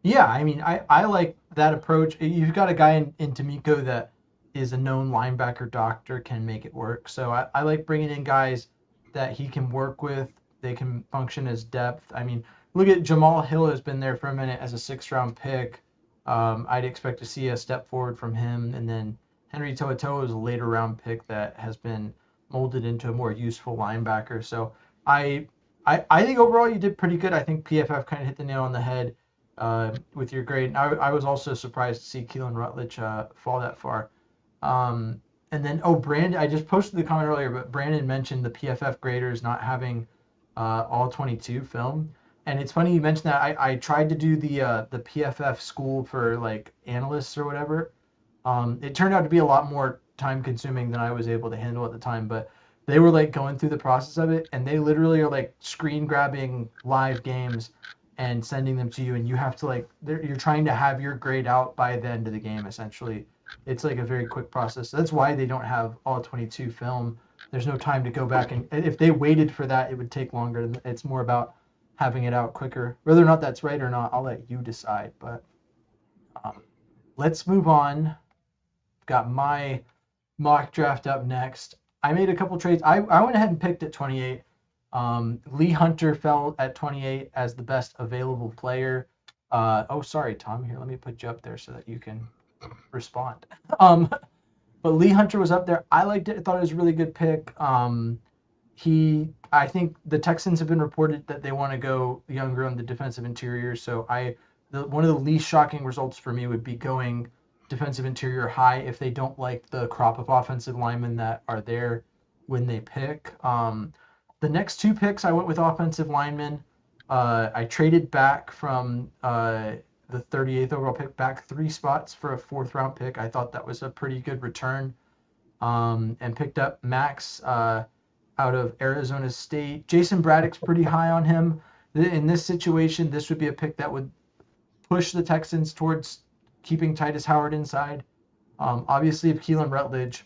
Yeah, I mean, I like that approach. You've got a guy in D'Amico that is a known linebacker doctor, can make it work. So I like bringing in guys that he can work with. They can function as depth. I mean, look at Jamal Hill has been there for a minute as a 6th-round pick. I'd expect to see a step forward from him. And then Henry To'oTo'o is a later round pick that has been molded into a more useful linebacker. So I I think overall you did pretty good. I think PFF kind of hit the nail on the head with your grade. And I was also surprised to see Keelan Rutledge fall that far. And then, Brandon, I just posted the comment earlier, but Brandon mentioned the PFF graders not having all 22 film. And it's funny you mentioned that. I tried to do the PFF school for like analysts or whatever. It turned out to be a lot more time consuming than I was able to handle at the time, but they were like going through the process of it, and they literally are like screen grabbing live games and sending them to you, and you have to like you're trying to have your grade out by the end of the game essentially. It's like a very quick process. That's why they don't have all 22 film. There's no time to go back, and if they waited for that, it would take longer. It's more about having it out quicker. Whether or not that's right or not, I'll let you decide. But let's move on. Got my mock draft up next. I made a couple trades. I went ahead and picked at 28. Lee Hunter fell at 28 as the best available player. Sorry, Tom. Here, let me put you up there so that you can respond. But Lee Hunter was up there. I liked it. I thought it was a really good pick. I think the Texans have been reported that they want to go younger on the defensive interior. So one of the least shocking results for me would be going defensive interior high if they don't like the crop of offensive linemen that are there when they pick. The next two picks I went with offensive linemen. I traded back from the 38th overall pick back 3 spots for a 4th round pick. I thought that was a pretty good return. And picked up Max out of Arizona State. Jason Braddock's pretty high on him. In this situation, this would be a pick that would push the Texans towards keeping Titus Howard inside. Obviously, if Keelan Rutledge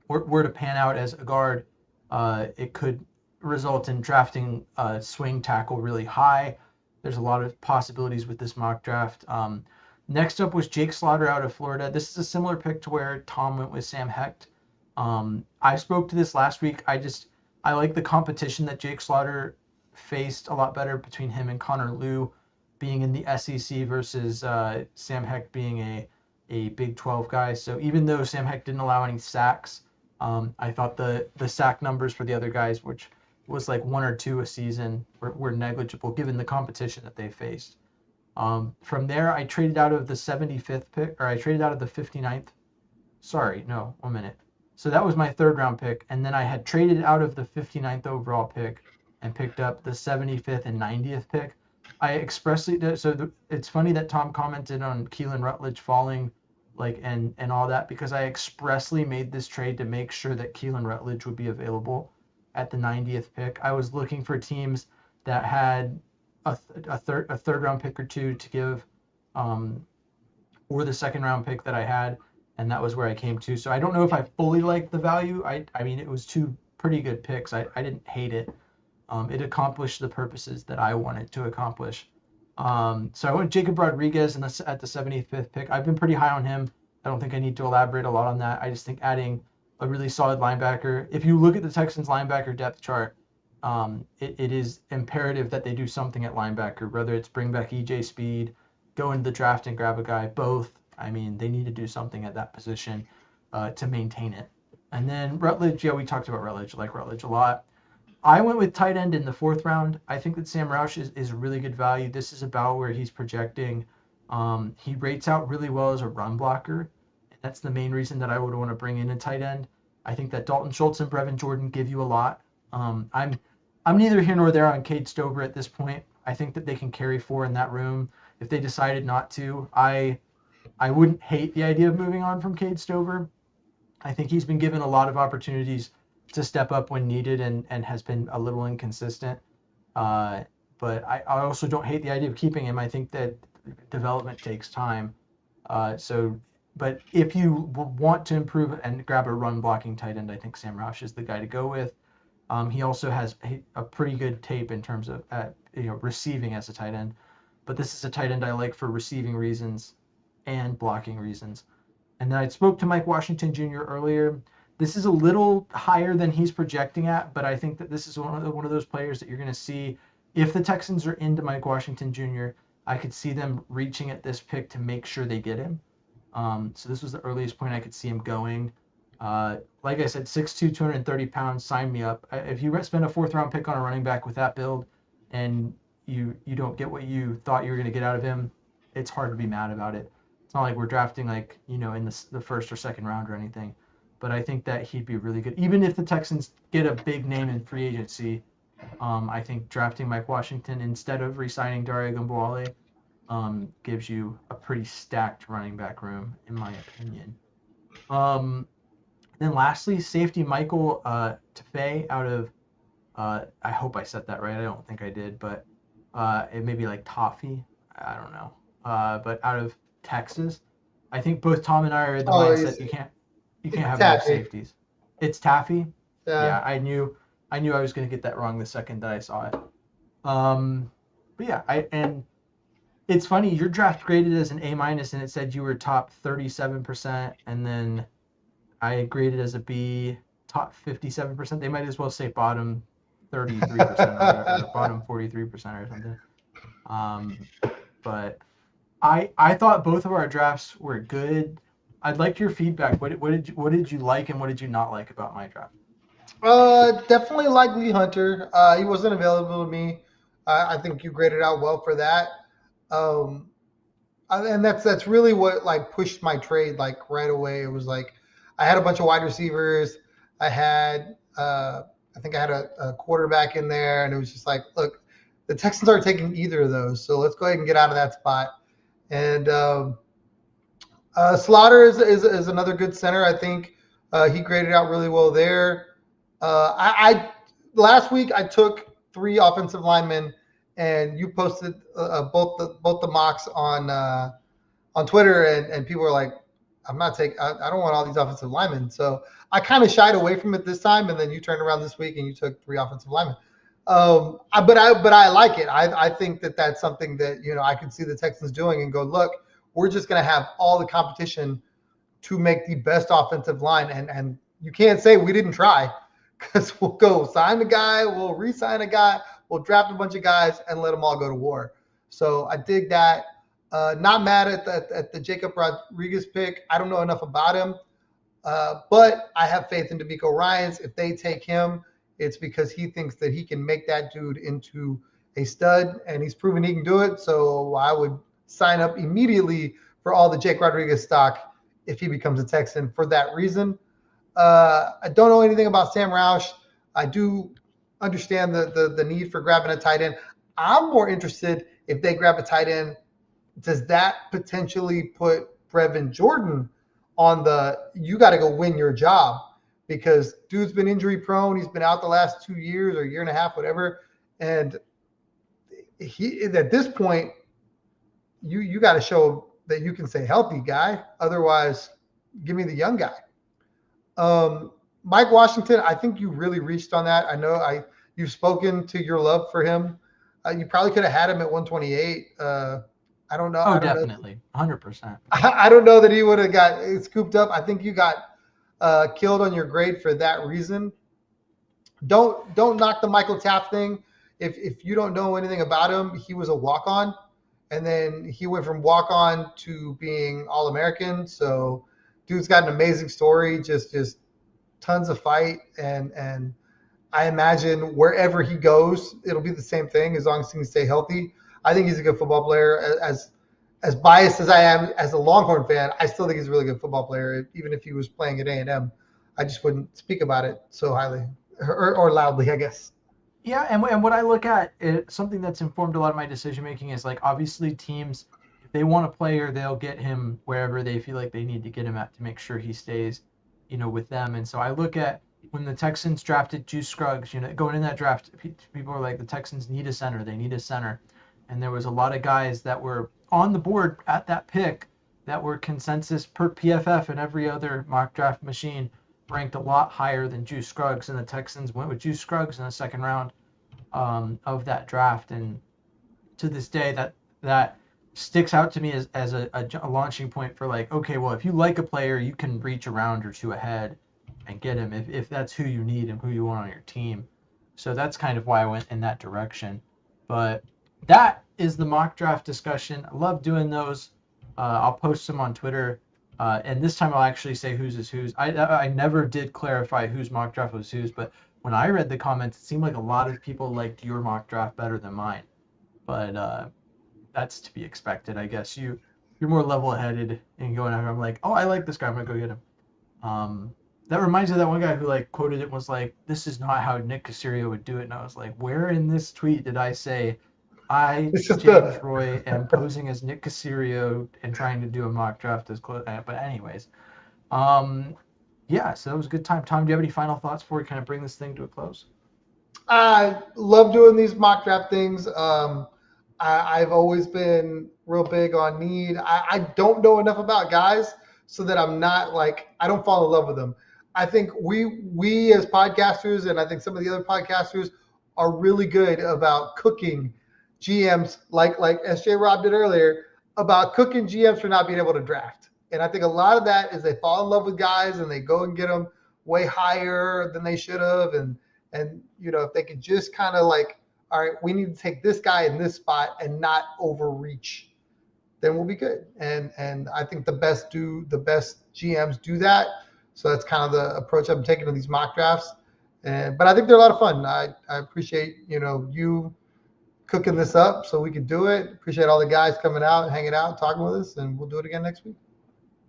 were to pan out as a guard, it could result in drafting a swing tackle really high. There's a lot of possibilities with this mock draft. Next up was Jake Slaughter out of Florida. This is a similar pick to where Tom went with Sam Hecht. I spoke to this last week. I like the competition that Jake Slaughter faced a lot better between him and Connor Liu, being in the SEC versus Sam Hecht being a Big 12 guy. So even though Sam Hecht didn't allow any sacks, I thought the sack numbers for the other guys, which was like 1 or 2 a season, were negligible given the competition that they faced. From there, I traded out of the 75th pick, or I traded out of the 59th. Sorry, no, 1 minute. So that was my 3rd round pick, and then I had traded out of the 59th overall pick and picked up the 75th and 90th pick. I expressly it's funny that Tom commented on Keelan Rutledge falling, and all that, because I expressly made this trade to make sure that Keelan Rutledge would be available at the 90th pick. I was looking for teams that had a third round pick or two to give, or the 2nd round pick that I had, and that was where I came to. So I don't know if I fully liked the value. I mean, it was 2 pretty good picks. I didn't hate it. It accomplished the purposes that I wanted to accomplish. So I went Jacob Rodriguez at the 75th pick. I've been pretty high on him. I don't think I need to elaborate a lot on that. I just think adding a really solid linebacker. If you look at the Texans linebacker depth chart, it is imperative that they do something at linebacker, whether it's bring back EJ Speed, go into the draft and grab a guy, both. I mean, they need to do something at that position to maintain it. And then Rutledge, we talked about Rutledge. I like Rutledge a lot. I went with tight end in the 4th round. I think that Sam Roush is really good value. This is about where he's projecting. He rates out really well as a run blocker. And that's the main reason that I would want to bring in a tight end. I think that Dalton Schultz and Brevin Jordan give you a lot. I'm neither here nor there on Cade Stover at this point. I think that they can carry 4 in that room. If they decided not to, I wouldn't hate the idea of moving on from Cade Stover. I think he's been given a lot of opportunities to step up when needed and has been a little inconsistent. But I also don't hate the idea of keeping him. I think that development takes time. But if you want to improve and grab a run blocking tight end, I think Sam Roush is the guy to go with. He also has a pretty good tape in terms of receiving as a tight end. But this is a tight end I like for receiving reasons and blocking reasons. And then I spoke to Mike Washington Jr. earlier. This is a little higher than he's projecting at, but I think that this is one of those players that you're going to see. If the Texans are into Mike Washington Jr., I could see them reaching at this pick to make sure they get him. So this was the earliest point I could see him going. Like I said, 6'2", 230 pounds, sign me up. If you spend a 4th-round pick on a running back with that build and you don't get what you thought you were going to get out of him, it's hard to be mad about it. It's not like we're drafting like, in the 1st or 2nd round or anything. But I think that he'd be really good. Even if the Texans get a big name in free agency, I think drafting Mike Washington instead of re-signing Dario Gumbuale gives you a pretty stacked running back room, in my opinion. Then lastly, safety Michael Tafay out of, I hope I said that right. I don't think I did, but it may be like Toffee. I don't know. But out of Texas, I think both Tom and I are in the mindset you can't have no safeties. It's Taffy. Yeah, I knew I was going to get that wrong the second that I saw it. But yeah, and it's funny, your draft graded as an A- and it said you were top 37%, and then I graded as a B, top 57%. They might as well say bottom 33% or bottom 43% or something. But I thought both of our drafts were good. I'd like your feedback. What did you like and what did you not like about my draft? Definitely like Lee Hunter. He wasn't available to me. I think you graded out well for that. And that's really what like pushed my trade like right away. It was like I had a bunch of wide receivers. I had I think I had a quarterback in there, and it was just like, look, the Texans aren't taking either of those, so let's go ahead and get out of that spot. And Slaughter is another good center. I think he graded out really well there. I last week I took 3 offensive linemen, and you posted both the mocks on Twitter, and people were like, I don't want all these offensive linemen. So I kind of shied away from it this time, and then you turned around this week and you took 3 offensive linemen. But I like it. I think that that's something that I could see the Texans doing and go, look, we're just going to have all the competition to make the best offensive line, and you can't say we didn't try, because we'll go sign the guy, we'll re-sign a guy, we'll draft a bunch of guys and let them all go to war. So I dig that. Not mad at the Jacob Rodriguez pick. I don't know enough about him, but I have faith in DeMeco Ryans. If they take him, it's because he thinks that he can make that dude into a stud, and he's proven he can do it. So I would sign up immediately for all the Jake Rodriguez stock if he becomes a Texan for that reason. I don't know anything about Sam Roush. I do understand the need for grabbing a tight end. I'm more interested if they grab a tight end. Does that potentially put Brevin Jordan on you got to go win your job? Because dude's been injury prone. He's been out the last 2 years or year and a half, whatever. And he, at this point, you got to show that you can stay healthy, guy. Otherwise, give me the young guy. Mike Washington, I think you really reached on that. I know you've spoken to your love for him. You probably could have had him at 128. I don't know. Oh, definitely, 100%. I don't know that he would have got scooped up. I think you got killed on your grade for that reason. Don't knock the Michael Taft thing. If you don't know anything about him, he was a walk-on, and then he went from walk-on to being All-American. So, dude's got an amazing story. Just tons of fight, and I imagine wherever he goes, it'll be the same thing as long as he can stay healthy. I think he's a good football player. As biased as I am as a Longhorn fan, I still think he's a really good football player. Even if he was playing at A&M, I just wouldn't speak about it so highly or loudly, I guess. Yeah, and what I look at, something that's informed a lot of my decision making is like obviously teams, if they want a player, they'll get him wherever they feel like they need to get him at to make sure he stays, with them. And so I look at when the Texans drafted Juice Scruggs, going in that draft, people were like, the Texans need a center. They need a center. And there was a lot of guys that were on the board at that pick that were consensus per PFF and every other mock draft machine ranked a lot higher than Juice Scruggs. And the Texans went with Juice Scruggs in the 2nd round of that draft. And to this day, that sticks out to me as a launching point for like, okay, well, if you like a player, you can reach a round or 2 ahead and get him if that's who you need and who you want on your team. So that's kind of why I went in that direction. But that is the mock draft discussion. I love doing those. I'll post them on Twitter And this time I'll actually say whose is whose. I never did clarify whose mock draft was whose, but when I read the comments, it seemed like a lot of people liked your mock draft better than mine. But that's to be expected, I guess. You're more level-headed and going after. I'm like, oh, I like this guy. I'm gonna go get him. That reminds me of that one guy who like quoted it and was like, "This is not how Nick Caserio would do it." And I was like, where in this tweet did I say I, This is James the Roy, am posing as Nick Caserio and trying to do a mock draft as close? But anyways, um, yeah. So that was a good time. Tom, do you have any final thoughts before we kind of bring this thing to a close? I love doing these mock draft things. I've always been real big on need. I don't know enough about guys so that I'm not like I don't fall in love with them. I think we as podcasters and I think some of the other podcasters are really good about cooking GMs like SJ Rob did earlier about cooking GMs for not being able to draft. And I think a lot of that is they fall in love with guys and they go and get them way higher than they should have and if they could just kind of like, all right, we need to take this guy in this spot and not overreach, then we'll be good. And I think the best GMs do that. So that's kind of the approach I'm taking to these mock drafts. But I think they're a lot of fun. I appreciate you cooking this up so we could do it. Appreciate all the guys coming out, hanging out, talking with us, and we'll do it again next week.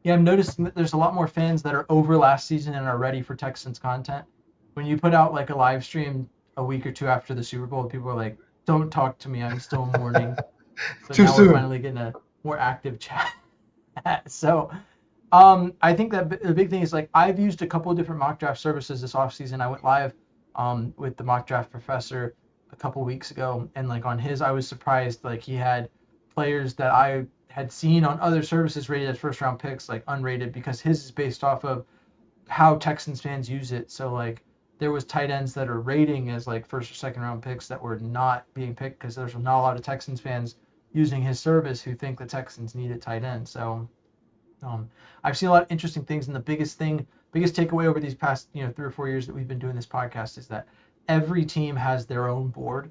Yeah, I'm noticing that there's a lot more fans that are over last season and are ready for Texans content. When you put out like a live stream a week or two after the Super Bowl, people are like, "Don't talk to me, I'm still mourning." So Too now we're soon. finally getting a more active chat. So I think that the big thing is like I've used a couple of different mock draft services this offseason. I went live with the mock draft professor a couple weeks ago, and like on his, I was surprised like he had players that I had seen on other services rated as first round picks, like unrated, because his is based off of how Texans fans use it. So like there was tight ends that are rating as like first or second round picks that were not being picked because there's not a lot of Texans fans using his service who think the Texans need a tight end. So I've seen a lot of interesting things, and the biggest takeaway over these past 3 or 4 years that we've been doing this podcast is that every team has their own board,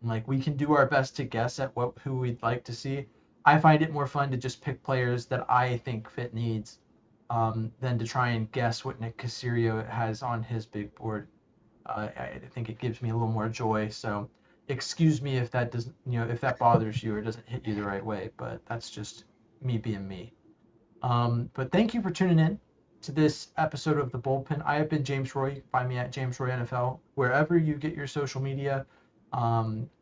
and like we can do our best to guess at who we'd like to see. I find it more fun to just pick players that I think fit needs than to try and guess what Nick Caserio has on his big board. I think it gives me a little more joy. So excuse me if that doesn't, if that bothers you or doesn't hit you the right way, but that's just me being me. But thank you for tuning in to this episode of The Bullpen. I have been James Roy. You can find me at James Roy NFL, wherever you get your social media.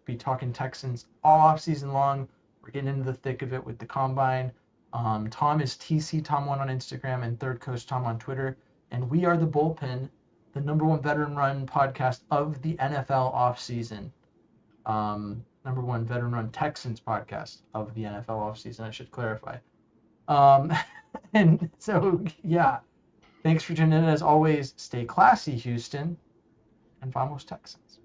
Be talking Texans all off season long. We're getting into the thick of it with the Combine. Tom is TC Tom1 on Instagram and Third Coast Tom on Twitter. And we are The Bullpen, the #1 veteran run podcast of the NFL offseason. #1 veteran run Texans podcast of the NFL offseason, I should clarify. And so, yeah, thanks for tuning in. As always, stay classy, Houston, and vamos Texans.